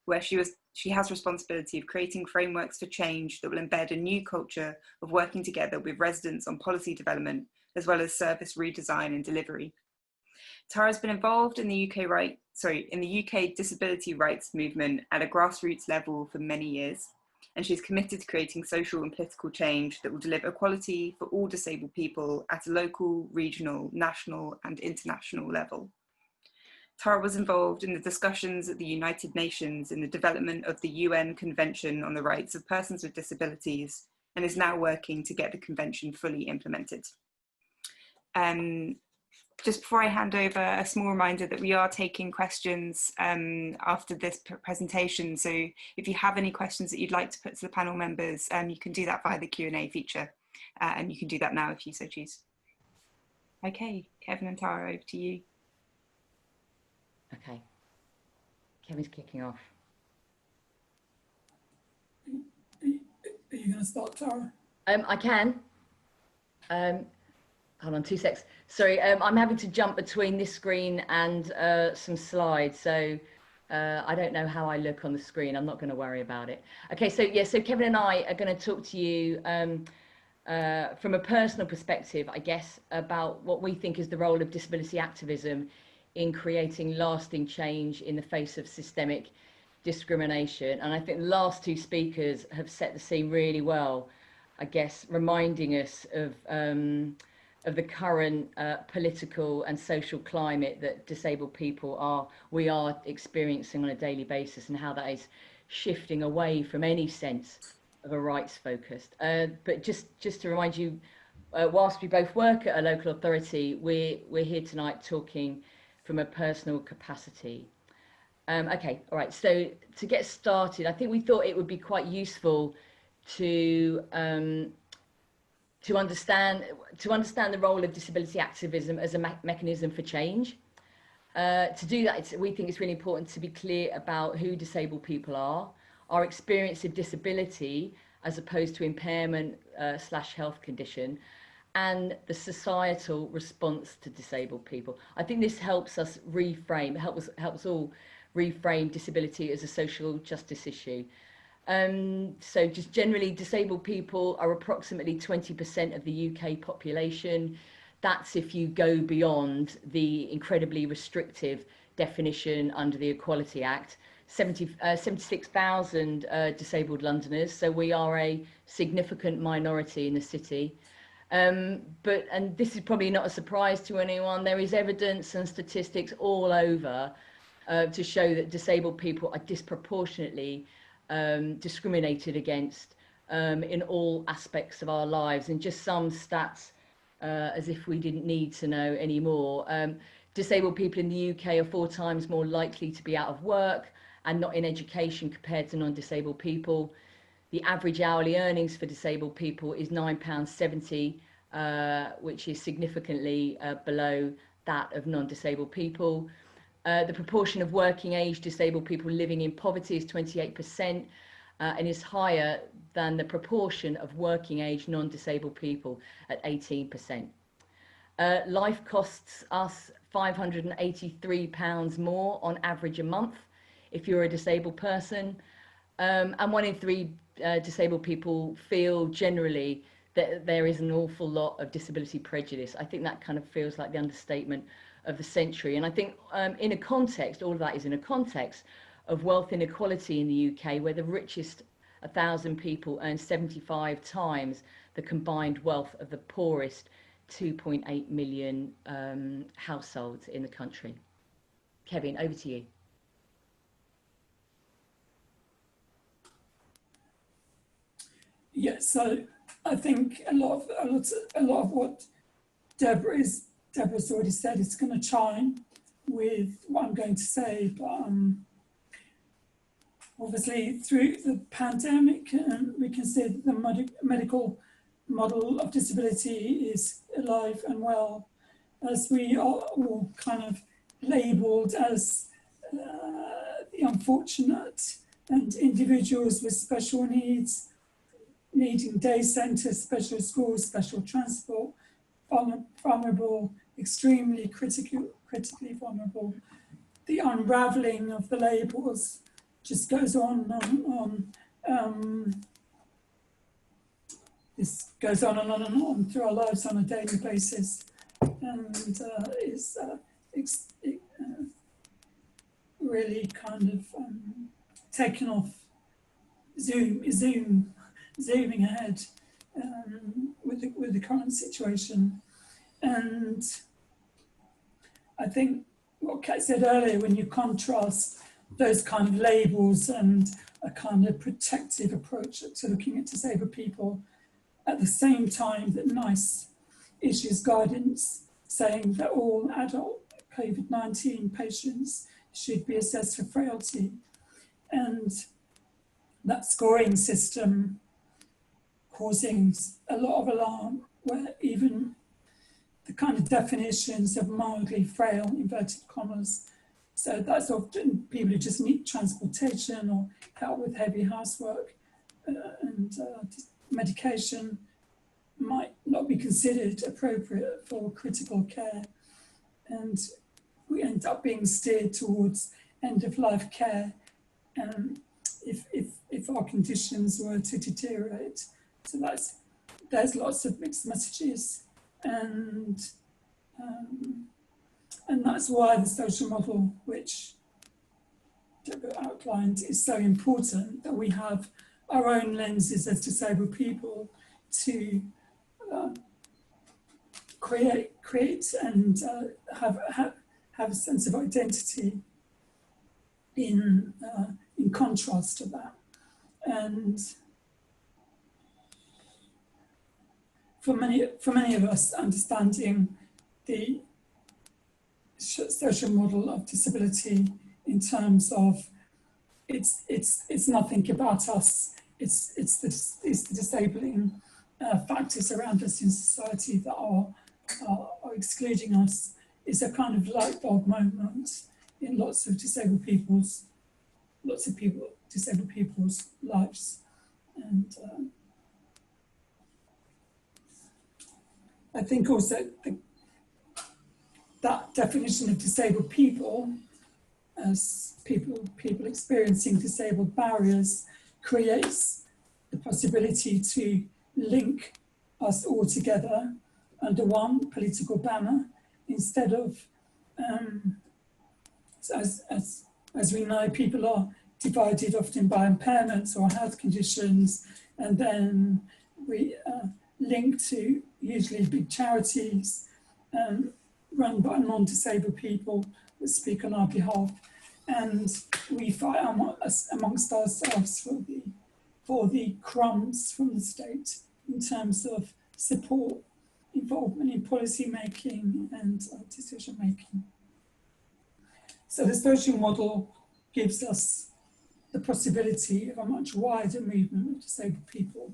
where she has responsibility of creating frameworks for change that will embed a new culture of working together with residents on policy development, as well as service redesign and delivery. Tara's been involved in the UK disability rights movement at a grassroots level for many years, and she's committed to creating social and political change that will deliver equality for all disabled people at a local, regional, national, and international level. Tara was involved in the discussions at the United Nations in the development of the UN Convention on the Rights of Persons with Disabilities, and is now working to get the convention fully implemented. Just before I hand over, a small reminder that we are taking questions after this presentation. So if you have any questions that you'd like to put to the panel members, you can do that via the Q&A feature. And you can do that now if you so choose. Okay, Kevin and Tara, over to you. Okay, Kevin's kicking off. Are you going to start, Tara? I can. Hold on 2 secs. Sorry, I'm having to jump between this screen and some slides, so I don't know how I look on the screen. I'm not going to worry about it. Okay, so yeah, so Kevin and I are going to talk to you from a personal perspective, I guess, about what we think is the role of disability activism in creating lasting change in the face of systemic discrimination. And I think the last two speakers have set the scene really well, I guess, reminding us of the current political and social climate that disabled people we are experiencing on a daily basis, and how that is shifting away from any sense of a rights focused. But just to remind you, whilst we both work at a local authority, we're here tonight talking from a personal capacity. Okay, all right, so to get started, I think we thought it would be quite useful to understand the role of disability activism as a mechanism for change. To do that, we think it's really important to be clear about who disabled people are, our experience of disability as opposed to impairment / health condition, and the societal response to disabled people. I think this helps us reframe, helps all reframe disability as a social justice issue. So just generally, disabled people are approximately 20% of the UK population. That's if you go beyond the incredibly restrictive definition under the Equality Act. 76,000 disabled Londoners, so we are a significant minority in the city. And this is probably not a surprise to anyone, there is evidence and statistics all over to show that disabled people are disproportionately discriminated against in all aspects of our lives. And just some stats, as if we didn't need to know anymore. Disabled people in the UK are 4 times more likely to be out of work and not in education compared to non-disabled people. The average hourly earnings for disabled people is £9.70, which is significantly below that of non-disabled people. The proportion of working age disabled people living in poverty is 28%, and is higher than the proportion of working age non-disabled people at 18%. Life costs us £583 more on average a month if you're a disabled person, and 1 in 3 disabled people feel generally that there is an awful lot of disability prejudice. I think that kind of feels like the understatement of the century. And I think in a context, all of that is in a context of wealth inequality in the UK, where the richest 1,000 people earn 75 times the combined wealth of the poorest 2.8 million households in the country. Kevin, over to you. Yes, so I think a lot of what Deborah's already said is going to chime with what I'm going to say, but obviously through the pandemic, we can see that the medical model of disability is alive and well, as we are all kind of labelled as the unfortunate and individuals with special needs, needing day centres, special schools, special transport, vulnerable, extremely critically vulnerable. The unravelling of the labels just goes on and on. This goes on and on and on through our lives on a daily basis, and is really kind of taken off, zooming ahead with the current situation. And I think what Kat said earlier, when you contrast those kind of labels and a kind of protective approach to looking at disabled people, at the same time that NICE issues guidance saying that all adult COVID-19 patients should be assessed for frailty. And that scoring system causing a lot of alarm, where even the kind of definitions of mildly frail, inverted commas, so that's often people who just need transportation or help with heavy housework and medication, might not be considered appropriate for critical care. And we end up being steered towards end-of-life care if our conditions were to deteriorate. So there's lots of mixed messages, and that's why the social model, which Deborah outlined, is so important, that we have our own lenses as disabled people to create and have a sense of identity in contrast to that. And for many of us, understanding the social model of disability in terms of it's nothing about us, it's the disabling factors around us in society that are excluding us, is a kind of light bulb moment in lots of disabled people's lives. And I think also that definition of disabled people as people experiencing disabled barriers creates the possibility to link us all together under one political banner, instead of, as we know, people are divided often by impairments or health conditions, and then we link to usually big charities run by non-disabled people that speak on our behalf, and we fight amongst ourselves for the crumbs from the state in terms of support, involvement in policy making and decision making. So the social model gives us the possibility of a much wider movement of disabled people.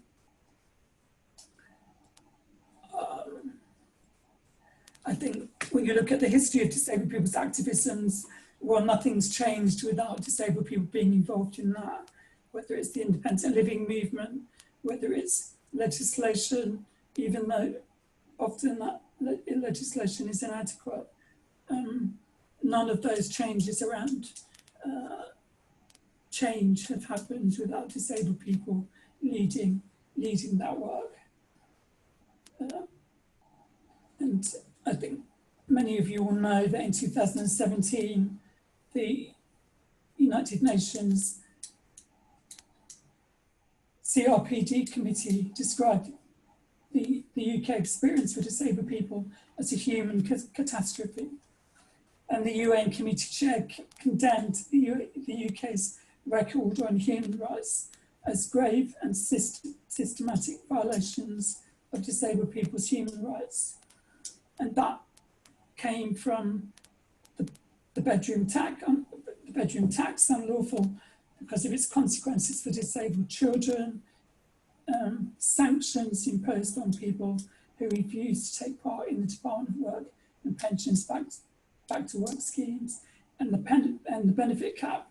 I think when you look at the history of disabled people's activisms, well, nothing's changed without disabled people being involved in that, whether it's the independent living movement, whether it's legislation, even though often that legislation is inadequate. None of those changes around change have happened without disabled people leading that work. And I think many of you will know that in 2017, the United Nations CRPD committee described the UK experience for disabled people as a human catastrophe. And the UN committee chair condemned the UK's record on human rights as grave and systematic violations of disabled people's human rights. And that came from the bedroom tax, unlawful because of its consequences for disabled children, sanctions imposed on people who refuse to take part in the Department of Work and Pensions back to work schemes, and the benefit cap.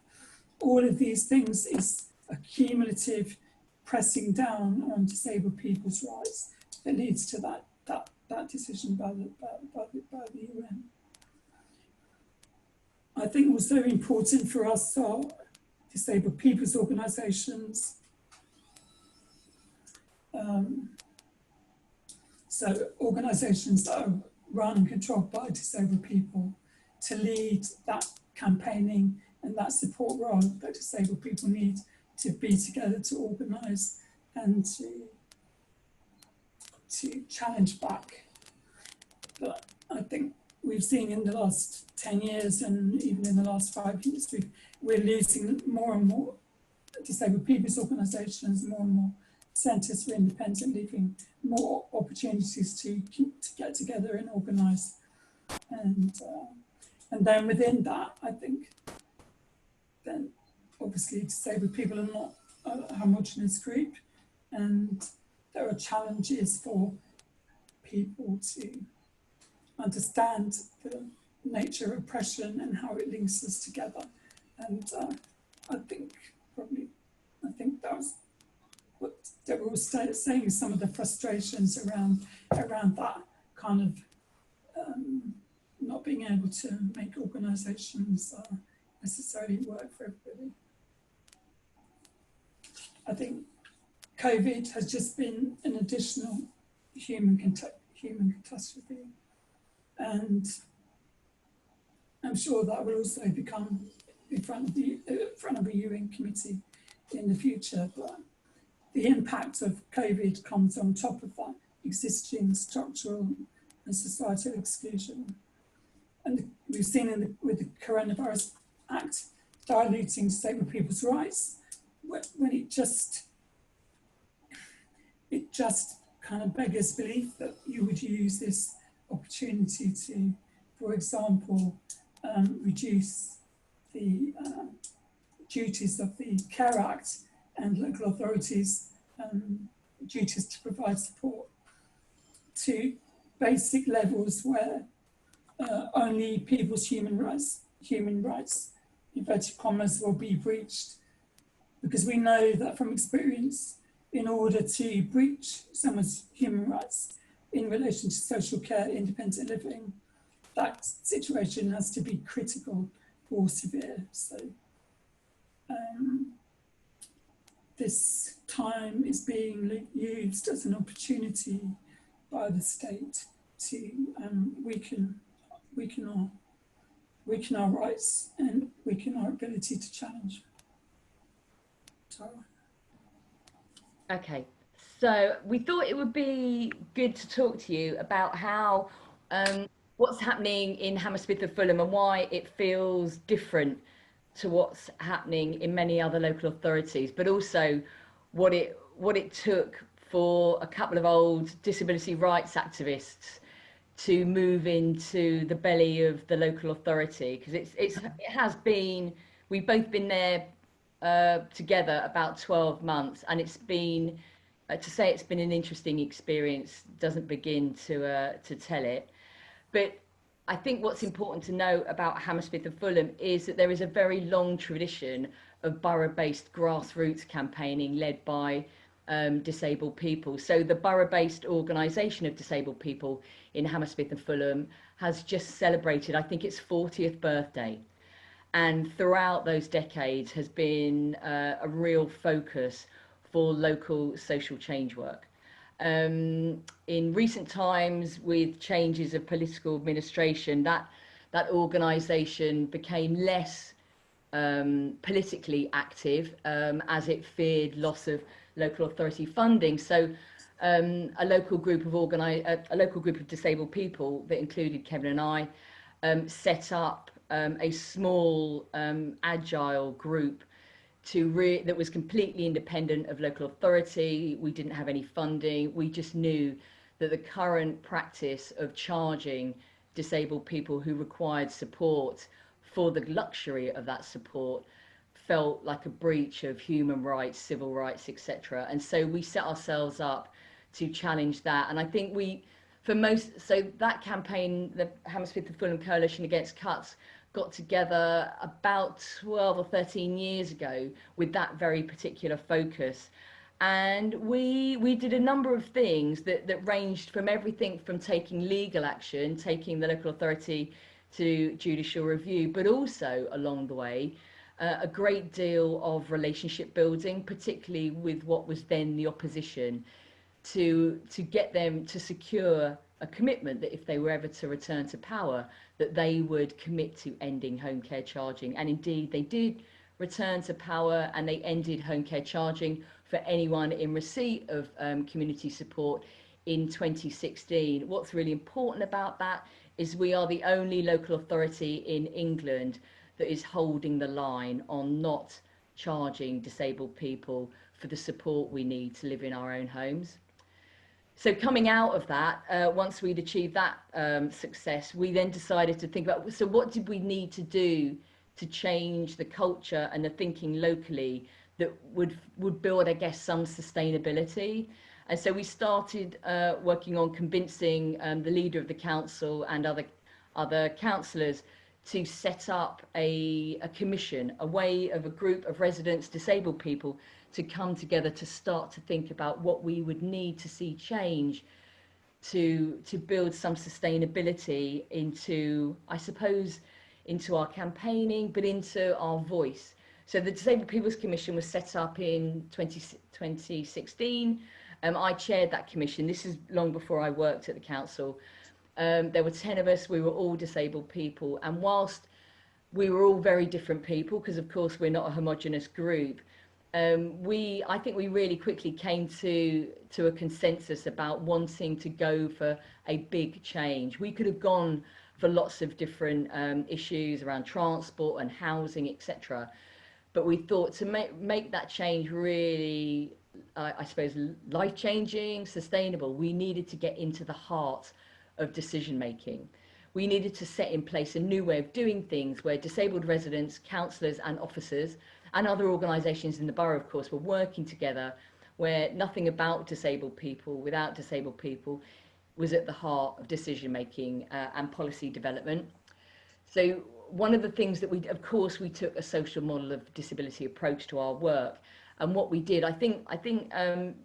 All of these things is a cumulative pressing down on disabled people's rights that leads to that decision by the UN. I think also important for us are disabled people's organisations. So organisations that are run and controlled by disabled people to lead that campaigning and that support role that disabled people need to be together, to organise and to challenge back. But I think we've seen in the last 10 years and even in the last 5 years, we're losing more and more disabled people's organisations, more and more centres for independent living, more opportunities to get together and organise. And then within that, I think, then obviously disabled people are not a homogenous group, and there are challenges for people to understand the nature of oppression and how it links us together. And I think that was what Deborah was saying, some of the frustrations around that kind of not being able to make organisations necessarily work for everybody. I think COVID has just been an additional human catastrophe, and I'm sure that will also become in front of a UN committee in the future. But the impact of COVID comes on top of that existing structural and societal exclusion. And we've seen with the Coronavirus Act diluting disabled people's rights, when it just kind of beggars belief that you would use this opportunity to, for example, reduce the duties of the Care Act and local authorities' duties to provide support to basic levels where only people's human rights, inverted commas, will be breached. Because we know that from experience, in order to breach someone's human rights in relation to social care, independent living, that situation has to be critical or severe. So this time is being used as an opportunity by the state to weaken our rights and weaken our ability to challenge. Tara. Okay, so we thought it would be good to talk to you about how what's happening in Hammersmith and Fulham and why it feels different to what's happening in many other local authorities, but also what it took for a couple of old disability rights activists to move into the belly of the local authority, because it has been, we've both been there together about 12 months, and it's been to say it's been an interesting experience doesn't begin to tell it. But I think what's important to know about Hammersmith and Fulham is that there is a very long tradition of borough-based grassroots campaigning led by disabled people. So the borough-based organisation of disabled people in Hammersmith and Fulham has just celebrated, I think, its 40th birthday. And throughout those decades has been a real focus for local social change work. In recent times, with changes of political administration, that organisation became less politically active as it feared loss of local authority funding. So a local group of disabled people that included Kevin and I set up a small agile group that was completely independent of local authority. We didn't have any funding. We just knew that the current practice of charging disabled people who required support for the luxury of that support felt like a breach of human rights, civil rights, etc. And so we set ourselves up to challenge that. And I think so that campaign, the Hammersmith and Fulham Coalition Against Cuts, got together about 12 or 13 years ago with that very particular focus. And we did a number of things that ranged from everything from taking legal action, taking the local authority to judicial review, but also along the way, a great deal of relationship building, particularly with what was then the opposition, to get them to secure a commitment that if they were ever to return to power, that they would commit to ending home care charging. And indeed, they did return to power, and they ended home care charging for anyone in receipt of community support in 2016. What's really important about that is we are the only local authority in England that is holding the line on not charging disabled people for the support we need to live in our own homes. So coming out of that, once we'd achieved that success, we then decided to think about, so what did we need to do to change the culture and the thinking locally that would build, I guess, some sustainability. And so we started working on convincing the leader of the council and other councillors to set up a commission, a way of a group of residents, disabled people, to come together to start to think about what we would need to see change to build some sustainability into, I suppose, into our campaigning, but into our voice. So the Disabled People's Commission was set up in 2016. I chaired that commission. This is long before I worked at the council. There were 10 of us. We were all disabled people. And whilst we were all very different people, because of course we're not a homogenous group, I think we really quickly came to a consensus about wanting to go for a big change. We could have gone for lots of different issues around transport and housing, etc. But we thought to make that change really, I suppose, life-changing, sustainable, we needed to get into the heart of decision-making. We needed to set in place a new way of doing things where disabled residents, councillors and officers and other organisations in the borough, of course, were working together, where nothing about disabled people, without disabled people, was at the heart of decision-making and policy development. So one of the things that we took a social model of disability approach to our work. And what we did, I think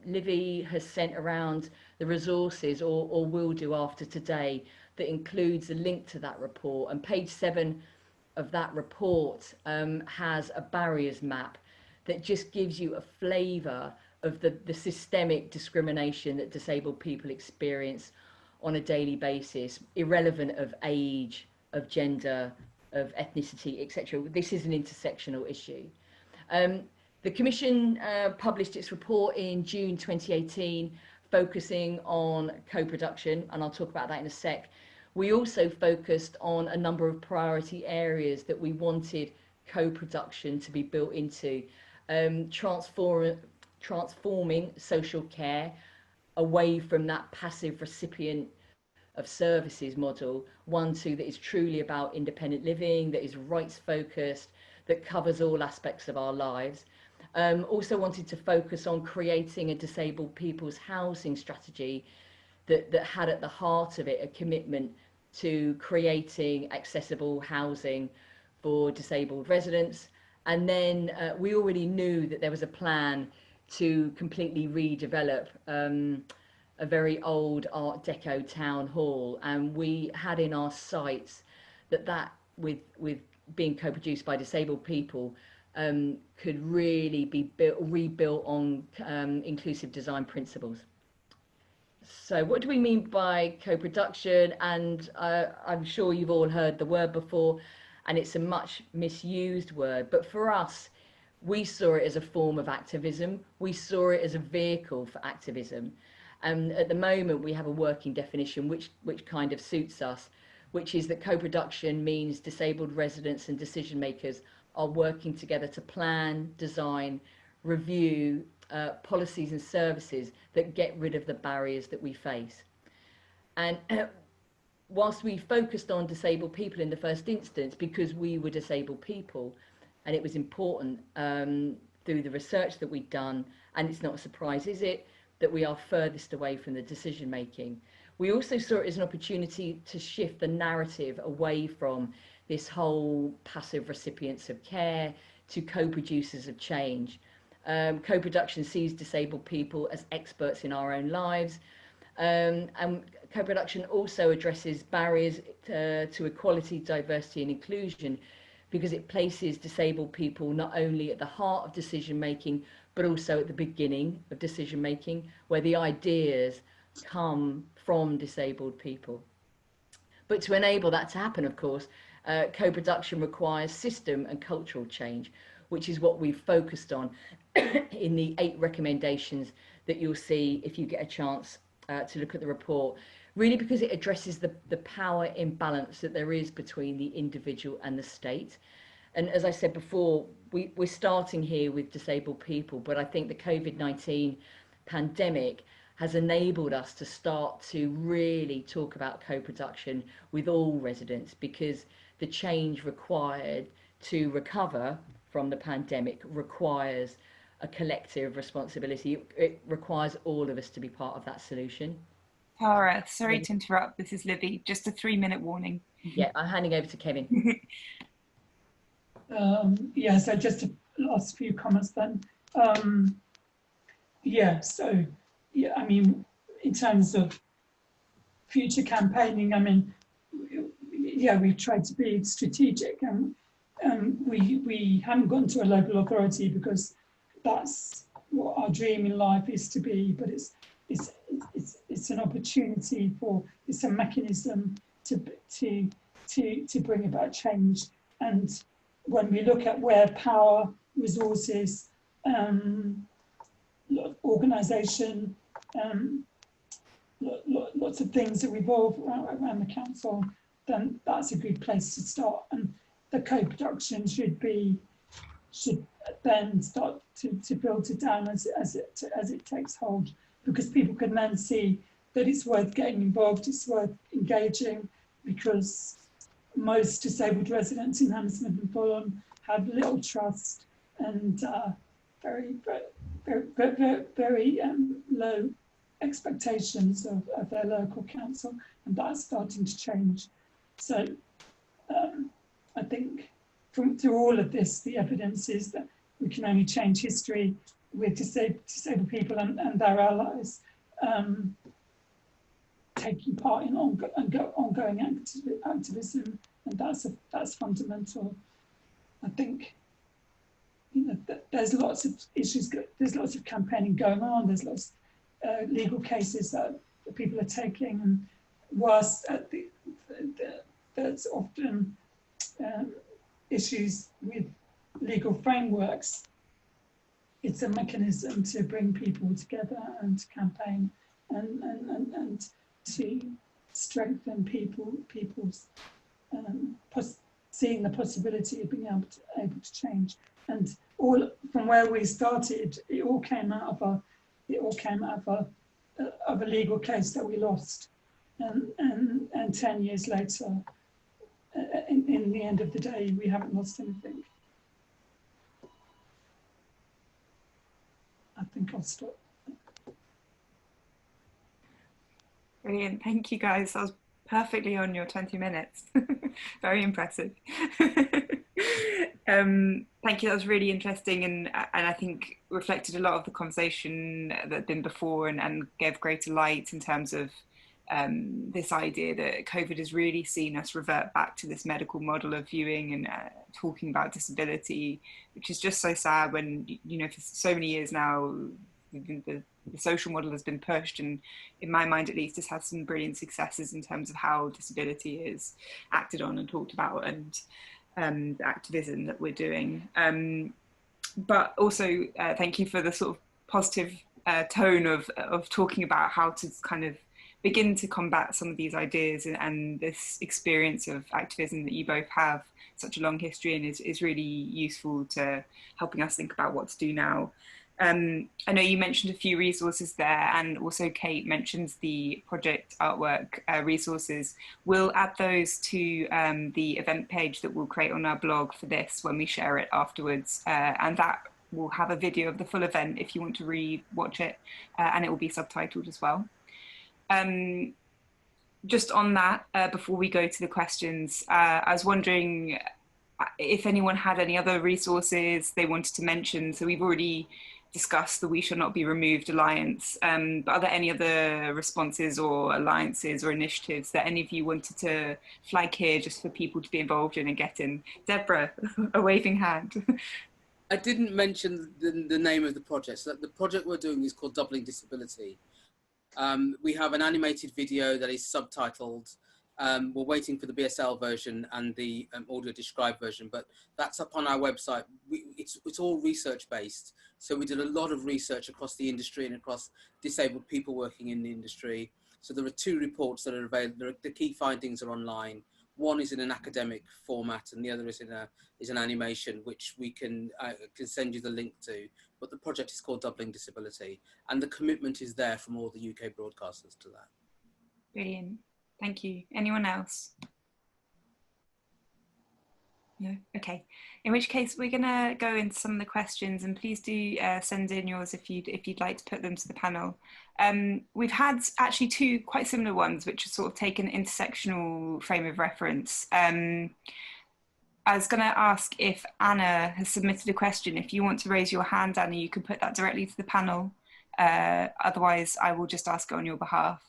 Livy has sent around the resources, or will do after today, that includes a link to that report. And page 7 of that report has a barriers map that just gives you a flavour of the systemic discrimination that disabled people experience on a daily basis, irrelevant of age, of gender, of ethnicity, etc. This is an intersectional issue. The Commission published its report in June 2018, focusing on co-production, and I'll talk about that in a sec. We also focused on a number of priority areas that we wanted co-production to be built into, transforming social care away from that passive recipient of services model, that is truly about independent living, that is rights focused, that covers all aspects of our lives. Also wanted to focus on creating a disabled people's housing strategy that had at the heart of it a commitment to creating accessible housing for disabled residents. And then we already knew that there was a plan to completely redevelop a very old Art Deco town hall, and we had in our sights that with being co-produced by disabled people could really be rebuilt on inclusive design principles. So what do we mean by co-production? And I'm sure you've all heard the word before, and it's a much misused word, but for us, we saw it as a form of activism. We saw it as a vehicle for activism. And at the moment, we have a working definition which kind of suits us, which is that co-production means disabled residents and decision makers are working together to plan, design, review policies and services that get rid of the barriers that we face. And whilst we focused on disabled people in the first instance because we were disabled people, and it was important through the research that we'd done, and it's not a surprise, is it, that we are furthest away from the decision making. We also saw it as an opportunity to shift the narrative away from this whole passive recipients of care to co-producers of change. Co-production sees disabled people as experts in our own lives, and co-production also addresses barriers to equality, diversity and inclusion, because it places disabled people not only at the heart of decision making, but also at the beginning of decision making, where the ideas come from disabled people. But to enable that to happen, of course, co-production requires system and cultural change, which is what we've focused on in the 8 recommendations that you'll see if you get a chance to look at the report. really because it addresses the power imbalance that there is between the individual and the state. And as I said before, we're starting here with disabled people, but I think the COVID-19 pandemic has enabled us to start to really talk about co-production with all residents, because the change required to recover from the pandemic requires a collective responsibility. It requires all of us to be part of that solution. Tara, sorry to interrupt. This is Libby. Just a 3-minute warning. Yeah, I'm handing over to Kevin. Yeah, so just a last few comments then. Yeah, so, yeah, I mean, in terms of future campaigning, I mean, yeah, we've tried to be strategic, and we haven't gotten to a local authority because that's what our dream in life is to be, but it's an opportunity for, it's a mechanism to bring about change. And when we look at where power, resources, organisation, lots of things that revolve around the council, then that's a good place to start. And the co-production should then start to filter down as it takes hold, because people can then see that it's worth getting involved, it's worth engaging, because most disabled residents in Hammersmith and Fulham have little trust and very low expectations of their local council, and that's starting to change. So I think through all of this, the evidence is that we can only change history with disabled people and their allies taking part in ongoing activism, and that's fundamental. I think, you know, there's lots of issues, there's lots of campaigning going on, there's lots of legal cases that people are taking, and whilst there's often issues with legal frameworks, it's a mechanism to bring people together and to campaign and to strengthen people's seeing the possibility of being able to change. And all from where we started, it all came out of a legal case that we lost, and 10 years later, in the end of the day, we haven't lost anything. I think I'll stop. Brilliant, thank you guys. That was perfectly on your 20 minutes. Very impressive. Thank you, that was really interesting, and I think reflected a lot of the conversation that had been before, and gave greater light in terms of this idea that COVID has really seen us revert back to this medical model of viewing and talking about disability, which is just so sad when, you know, for so many years now, the social model has been pushed, and in my mind at least, it's had some brilliant successes in terms of how disability is acted on and talked about, and the activism that we're doing. But also thank you for the sort of positive tone of talking about how to kind of begin to combat some of these ideas, and this experience of activism that you both have such a long history in is really useful to helping us think about what to do now. I know you mentioned a few resources there, and also Kate mentions the project artwork resources. We'll add those to the event page that we'll create on our blog for this when we share it afterwards, and that will have a video of the full event if you want to re-watch it, and it will be subtitled as well. Just on that, before we go to the questions, I was wondering if anyone had any other resources they wanted to mention. So we've already discussed the We Shall Not Be Removed Alliance, but are there any other responses or alliances or initiatives that any of you wanted to flag here just for people to be involved in and get in? Deborah, a waving hand. I didn't mention the name of the project. So the project we're doing is called Doubling Disability. We have an animated video that is subtitled. We're waiting for the BSL version and the audio described version, but that's up on our website. It's all research based. So we did a lot of research across the industry and across disabled people working in the industry. So there are 2 reports that are available. The key findings are online. One is in an academic format, and the other is an animation, which we can send you the link to. But the project is called Doubling Disability, and the commitment is there from all the UK broadcasters to that. Brilliant. Thank you. Anyone else? No? Okay. In which case, we're going to go into some of the questions, and please do send in yours if you'd like to put them to the panel. We've had actually 2 quite similar ones, which are sort of take an intersectional frame of reference. I was going to ask if Anna has submitted a question. If you want to raise your hand, Anna, you can put that directly to the panel. Otherwise, I will just ask it on your behalf.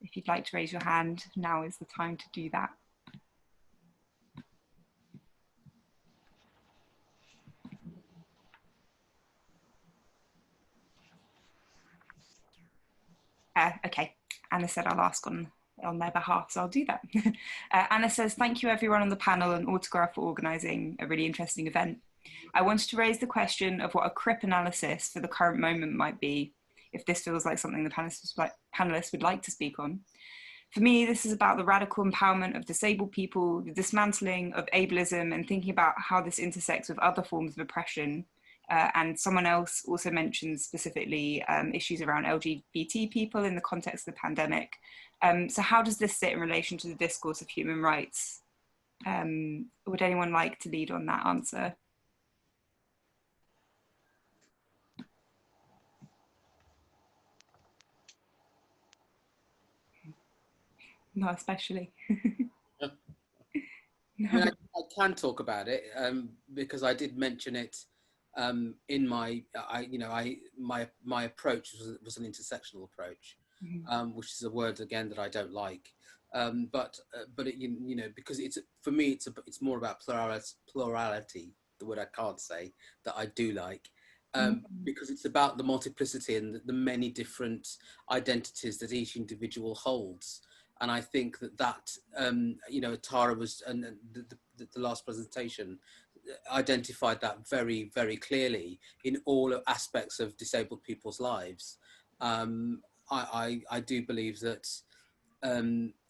If you'd like to raise your hand, now is the time to do that. Okay, Anna said I'll ask on their behalf, so I'll do that. Anna says, thank you everyone on the panel and Autograph for organising a really interesting event. I wanted to raise the question of what a CRIP analysis for the current moment might be, if this feels like something the panellists would like to speak on. For me, this is about the radical empowerment of disabled people, the dismantling of ableism, and thinking about how this intersects with other forms of oppression. And someone else also mentioned specifically issues around LGBT people in the context of the pandemic. So how does this sit in relation to the discourse of human rights? Would anyone like to lead on that answer? Not especially. I mean, I can talk about it because I did mention it in my approach was an intersectional approach, which is a word again that I don't like, but it, because it's, for me it's more about plurality, the word I can't say that I do like, because it's about the multiplicity and the many different identities that each individual holds. And I think that Tara was, and the last presentation identified that very, very clearly in all aspects of disabled people's lives. I do believe that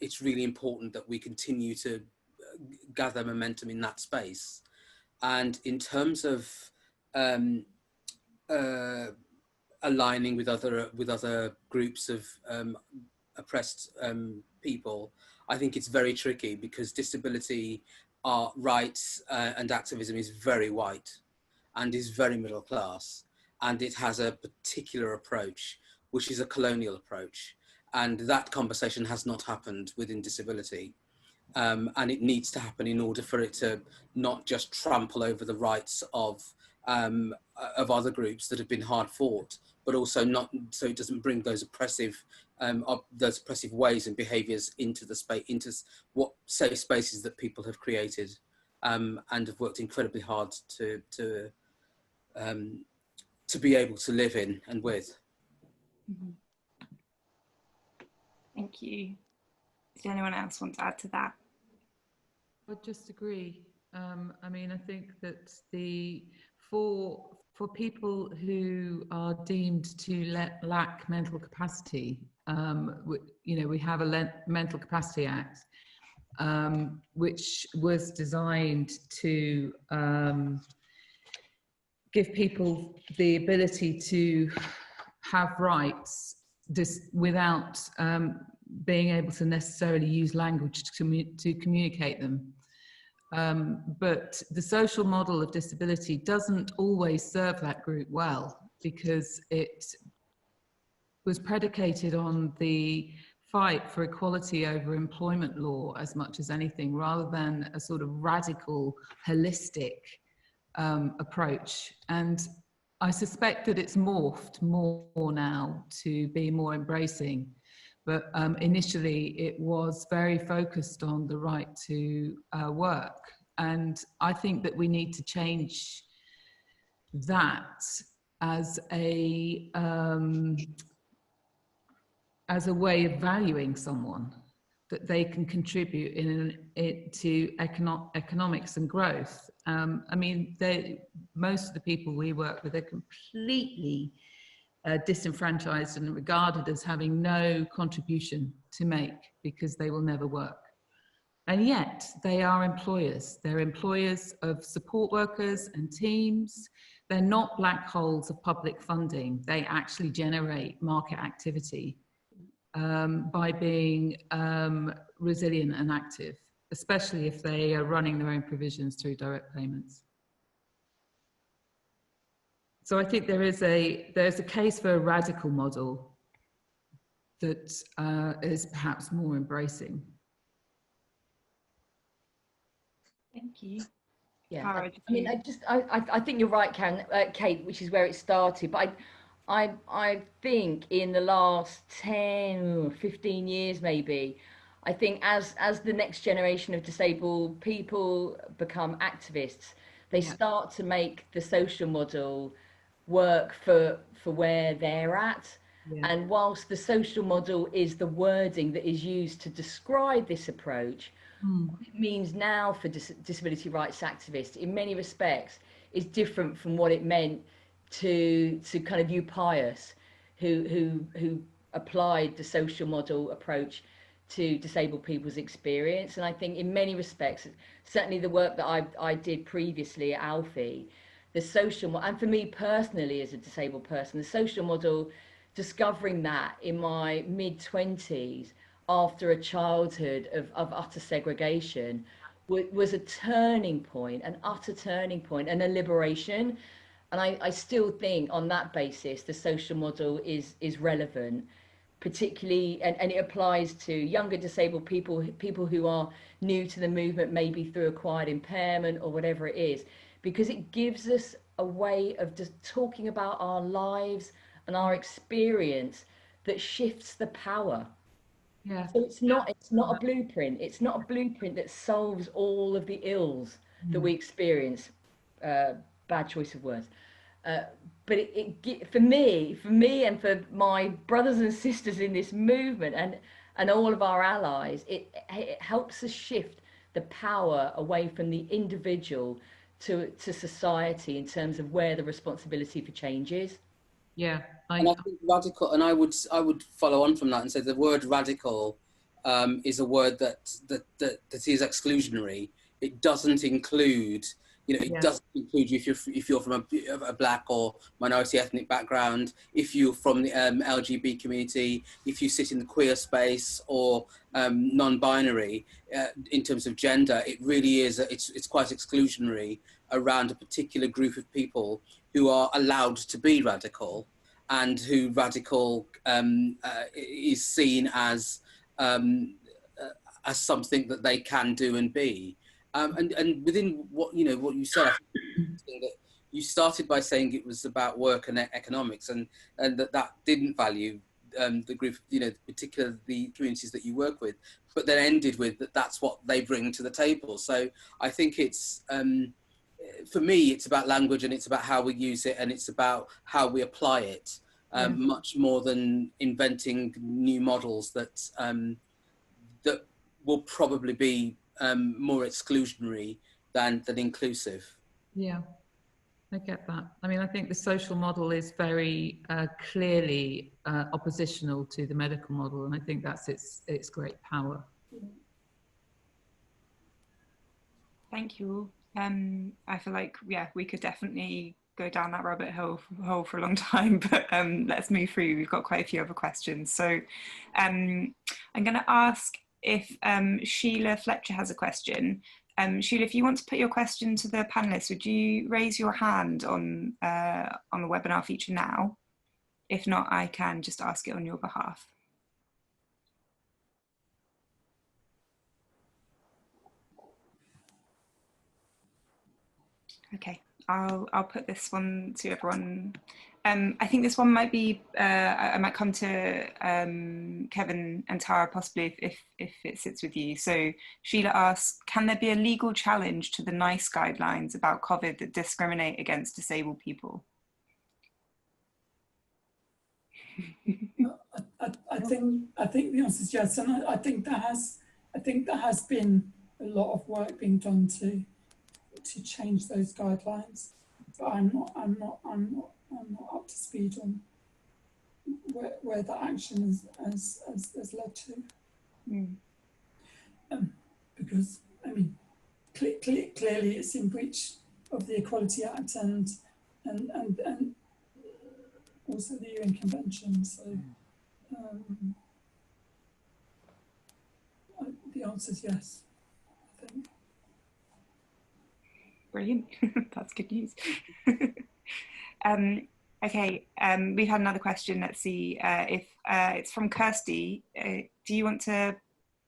it's really important that we continue to gather momentum in that space. And in terms of aligning with other groups of oppressed people, I think it's very tricky because disability rights and activism is very white and is very middle class, and it has a particular approach which is a colonial approach, and that conversation has not happened within disability, and it needs to happen in order for it to not just trample over the rights of other groups that have been hard fought, but also not so it doesn't bring those oppressive ways and behaviours into the space, into what safe spaces that people have created and have worked incredibly hard to be able to live in and with. Thank you. Does anyone else want to add to that? I just agree. I mean, I think that for people who are deemed to lack mental capacity, we have a Mental Capacity Act, which was designed to give people the ability to have rights without being able to necessarily use language to communicate them. But the social model of disability doesn't always serve that group well, because it was predicated on the fight for equality over employment law as much as anything, rather than a sort of radical, holistic approach. And I suspect that it's morphed more now to be more embracing. But initially it was very focused on the right to work. And I think that we need to change that as a way of valuing someone, that they can contribute to economics and growth. I mean, most of the people we work with are completely disenfranchised and regarded as having no contribution to make because they will never work. And yet they are employers. They're employers of support workers and teams. They're not black holes of public funding. They actually generate market activity by being resilient and active, especially if they are running their own provisions through direct payments. So I think there's a case for a radical model that is perhaps more embracing. Thank you. Yeah, I mean, I think you're right, Kate, which is where it started. But I think in the last 10 or 15 years, maybe, I think as the next generation of disabled people become activists, they start to make the social model work for where they're at. Yeah. And whilst the social model is the wording that is used to describe this approach, what it means now for disability rights activists in many respects is different from what it meant to kind of you pious who applied the social model approach to disabled people's experience. And I think in many respects, certainly the work that I did previously at Alfie, the social, and for me personally as a disabled person, the social model, discovering that in my mid-20s after a childhood of utter segregation was a turning point, an utter turning point, and a liberation. And I still think on that basis, the social model is relevant, particularly, and it applies to younger disabled people, people who are new to the movement, maybe through acquired impairment or whatever it is, because it gives us a way of just talking about our lives and our experience that shifts the power. Yeah. So it's not a blueprint. It's not a blueprint that solves all of the ills that we experience. Bad choice of words. But for me and for my brothers and sisters in this movement and all of our allies, it helps us shift the power away from the individual to society in terms of where the responsibility for change is. Yeah. And I think radical, and I would follow on from that and say the word radical is a word that is exclusionary. It doesn't include, it doesn't include you if you're from a black or minority ethnic background, if you're from the LGBT community, if you sit in the queer space or non-binary in terms of gender. It really is. It's quite exclusionary around a particular group of people who are allowed to be radical, and who radical is seen as something that they can do and be. And within what you said, I think that you started by saying it was about work and economics, and that didn't value the group, particularly the communities that you work with, but then ended with that's what they bring to the table. So I think it's, for me, it's about language, and it's about how we use it, and it's about how we apply it, much more than inventing new models that that will probably be more exclusionary than inclusive. Yeah, I get that. I mean, I think the social model is very clearly oppositional to the medical model, and I think that's its great power. Thank you. I feel like, we could definitely go down that rabbit hole for a long time, but let's move through. We've got quite a few other questions. So I'm going to ask if Sheila Fletcher has a question. Sheila, if you want to put your question to the panelists, would you raise your hand on the webinar feature now? If not, I can just ask it on your behalf. Okay, I'll put this one to everyone. I think this one might be, I might come to Kevin and Tara possibly if it sits with you. So Sheila asks, can there be a legal challenge to the NICE guidelines about COVID that discriminate against disabled people? I think the answer is yes, and I think there has been a lot of work being done to change those guidelines, but I'm not up to speed on where that action has led to. Because, I mean, clearly it's in breach of the Equality Act and also the UN Convention. So the answer is yes, I think. Brilliant. That's good news. Okay, we've had another question. Let's see if it's from Kirsty. Do you want to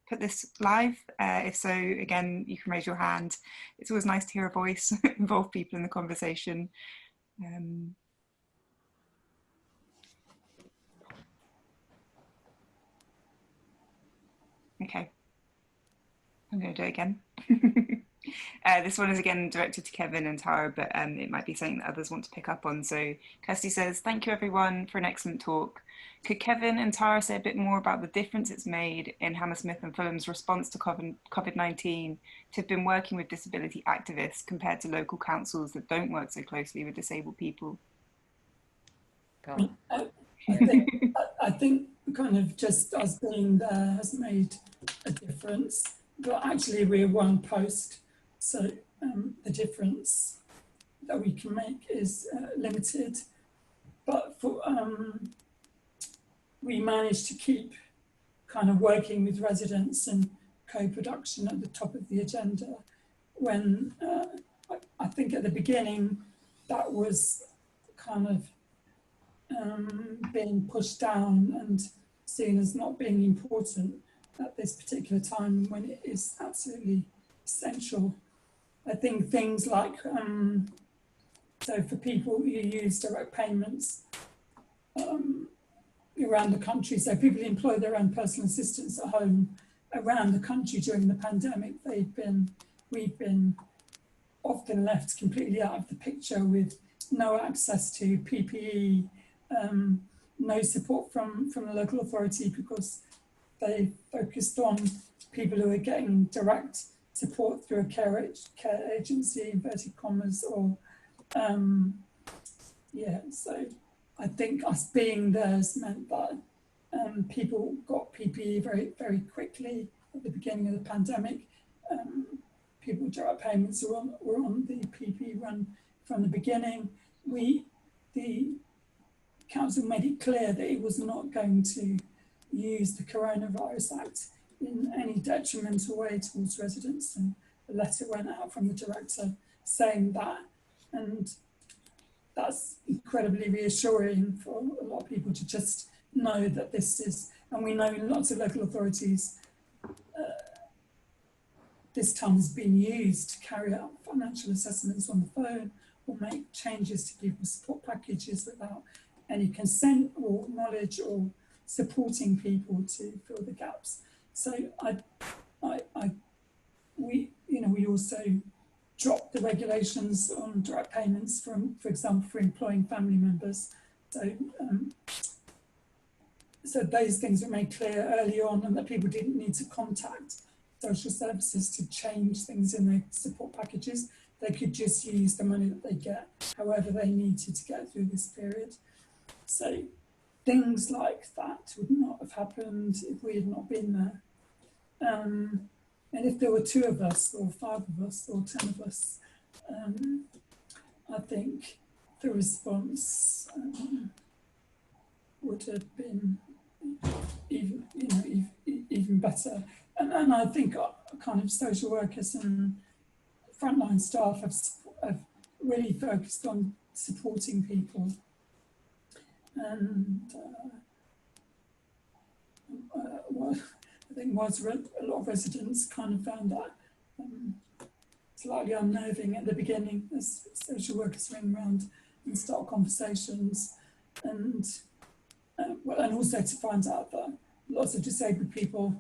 put this live? If so, again, you can raise your hand. It's always nice to hear a voice, involve people in the conversation. Okay, I'm going to do it again. This one is again directed to Kevin and Tara, but it might be something that others want to pick up on. So Kirsty says, thank you everyone for an excellent talk. Could Kevin and Tara say a bit more about the difference it's made in Hammersmith and Fulham's response to COVID-19 to have been working with disability activists compared to local councils that don't work so closely with disabled people? I think kind of just us being there has made a difference, but actually we're one post, so the difference that we can make is limited. But for, we managed to keep kind of working with residents and co-production at the top of the agenda when I think at the beginning that was kind of being pushed down and seen as not being important at this particular time when it is absolutely essential. I think things like, so for people who use direct payments around the country, so people who employ their own personal assistants at home around the country during the pandemic, we've been often left completely out of the picture with no access to PPE, no support from the local authority because they focused on people who are getting direct support through a care agency, inverted commas, or yeah. So I think us being there has meant that people got PPE very, very quickly at the beginning of the pandemic. People with direct payments were on the PPE run from the beginning. The council made it clear that it was not going to use the Coronavirus Act in any detrimental way towards residents, and a letter went out from the director saying that, and that's incredibly reassuring for a lot of people to just know that this is, and we know lots of local authorities this time has been used to carry out financial assessments on the phone or make changes to people's support packages without any consent or knowledge or supporting people to fill the gaps. So we also dropped the regulations on direct payments from, for example, for employing family members. So those things were made clear early on, and that people didn't need to contact social services to change things in their support packages. They could just use the money that they get however they needed to get through this period. So things like that would not have happened if we had not been there. And if there were 2 of us or 5 of us or 10 of us, I think the response would have been even better. And I think kind of social workers and frontline staff have really focused on supporting people. And I think a lot of residents kind of found that slightly unnerving at the beginning as social workers ring around and start conversations, and also to find out that lots of disabled people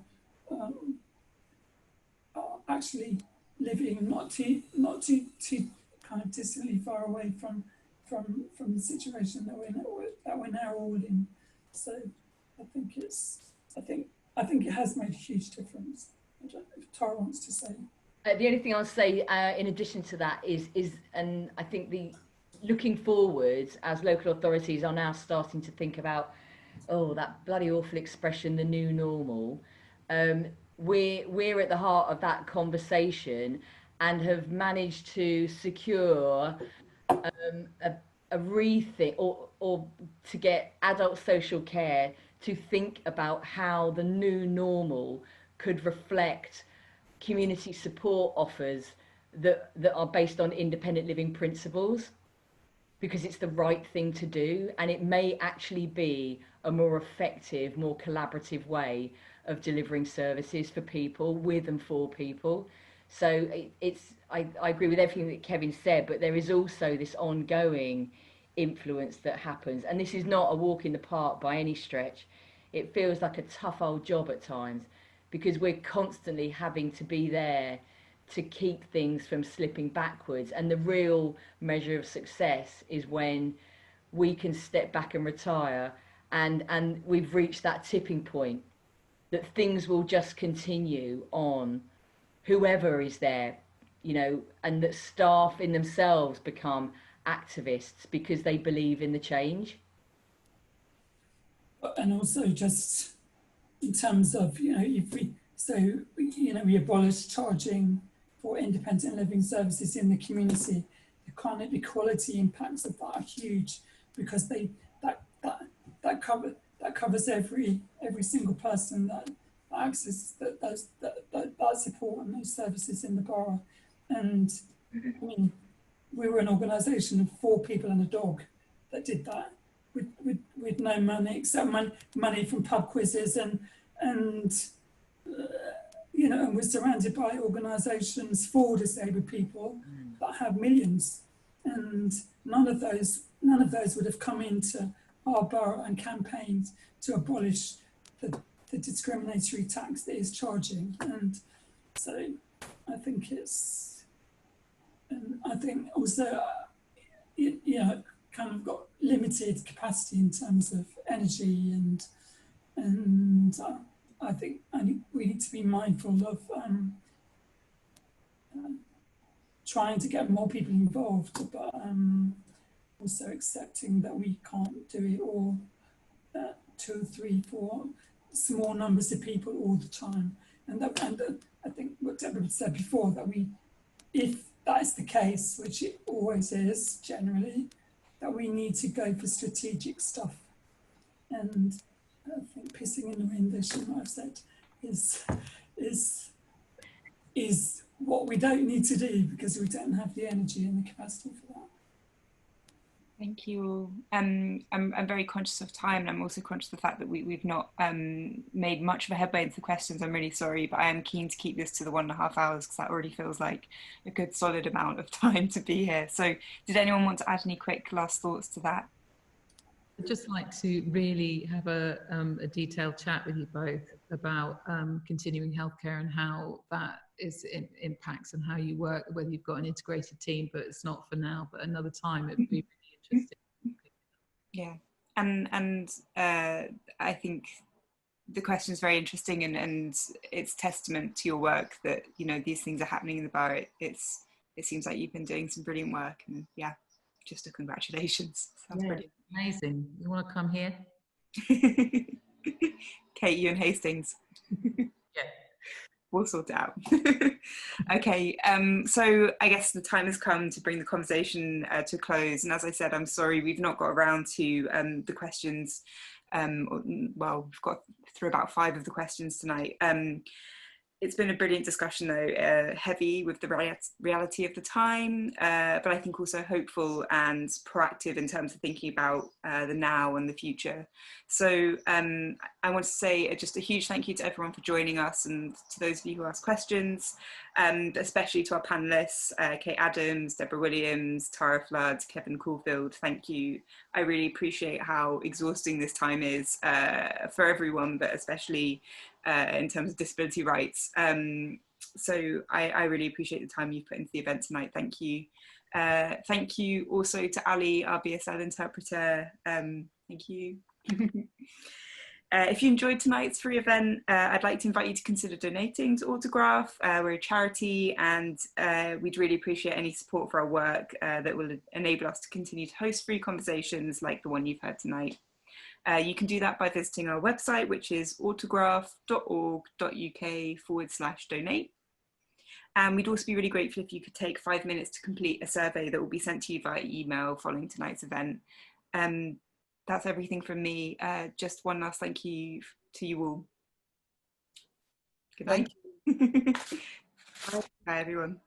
are actually living not too kind of distantly far away from the situation that we're now all in. So I think it has made a huge difference. I don't know if Tara wants to say. The only thing I'll say in addition to that is, and I think looking forwards as local authorities are now starting to think about oh, that bloody awful expression, the new normal, we're at the heart of that conversation and have managed to secure a rethink or to get adult social care to think about how the new normal could reflect community support offers that are based on independent living principles, because it's the right thing to do, and it may actually be a more effective, more collaborative way of delivering services for people, with and for people. So I agree with everything that Kevin said, but there is also this ongoing influence that happens, and this is not a walk in the park by any stretch. It feels like a tough old job at times, because we're constantly having to be there to keep things from slipping backwards. And the real measure of success is when we can step back and retire, and we've reached that tipping point that things will just continue on, whoever is there, you know, and that staff in themselves become activists because they believe in the change. And also just in terms of, you know, if we, so, you know, we abolish charging for independent living services in the community, the kind of equality impacts of that are huge, because that covers every single person that accesses that support and those services in the borough. And I mean, we were an organisation of 4 people and a dog that did that with no money except money from pub quizzes and you know, and we're surrounded by organisations for disabled people that have millions, and none of those would have come into our borough and campaigned to abolish the discriminatory tax that is charging. And so I think it's, and I think also you know, kind of got limited capacity in terms of energy, and I think we need to be mindful of trying to get more people involved, but also accepting that we can't do it all, 2, 3, 4 small numbers of people all the time. And I think what Deborah said before, that if that is the case, which it always is generally, that we need to go for strategic stuff. And I think pissing in the wind, as you might have said, is what we don't need to do, because we don't have the energy and the capacity for that. Thank you. I'm very conscious of time, and I'm also conscious of the fact that we've not made much of a headway into the questions. I'm really sorry, but I am keen to keep this to the 1.5 hours, because that already feels like a good solid amount of time to be here. So did anyone want to add any quick last thoughts to that? I'd just like to really have a detailed chat with you both about continuing healthcare and how that impacts and how you work, whether you've got an integrated team, but it's not for now, but another time it would be really interesting. Yeah, and I think the question is very interesting, and it's testament to your work that, you know, these things are happening in the borough. It seems like you've been doing some brilliant work, and yeah, just a congratulations. Sounds brilliant. Amazing. You want to come here? Kate, you and Hastings. Yeah. We'll sort it out. Okay, so I guess the time has come to bring the conversation to a close. And as I said, I'm sorry we've not got around to the questions. Well, we've got through about 5 of the questions tonight. It's been a brilliant discussion, though, heavy with the reality of the time, but I think also hopeful and proactive in terms of thinking about the now and the future. So I want to say just a huge thank you to everyone for joining us, and to those of you who asked questions, and especially to our panellists, Kate Adams, Deborah Williams, Tara Flood, Kevin Caulfield. Thank you. I really appreciate how exhausting this time is for everyone, but especially in terms of disability rights. So I really appreciate the time you put into the event tonight. Thank you. Thank you also to Ali, our BSL interpreter. Thank you. If you enjoyed tonight's free event, I'd like to invite you to consider donating to Autograph. We're a charity, and we'd really appreciate any support for our work that will enable us to continue to host free conversations like the one you've heard tonight. You can do that by visiting our website, which is autograph.org.uk/donate. And we'd also be really grateful if you could take 5 minutes to complete a survey that will be sent to you via email following tonight's event. That's everything from me. Just one last thank you to you all. Good night. Bye, everyone.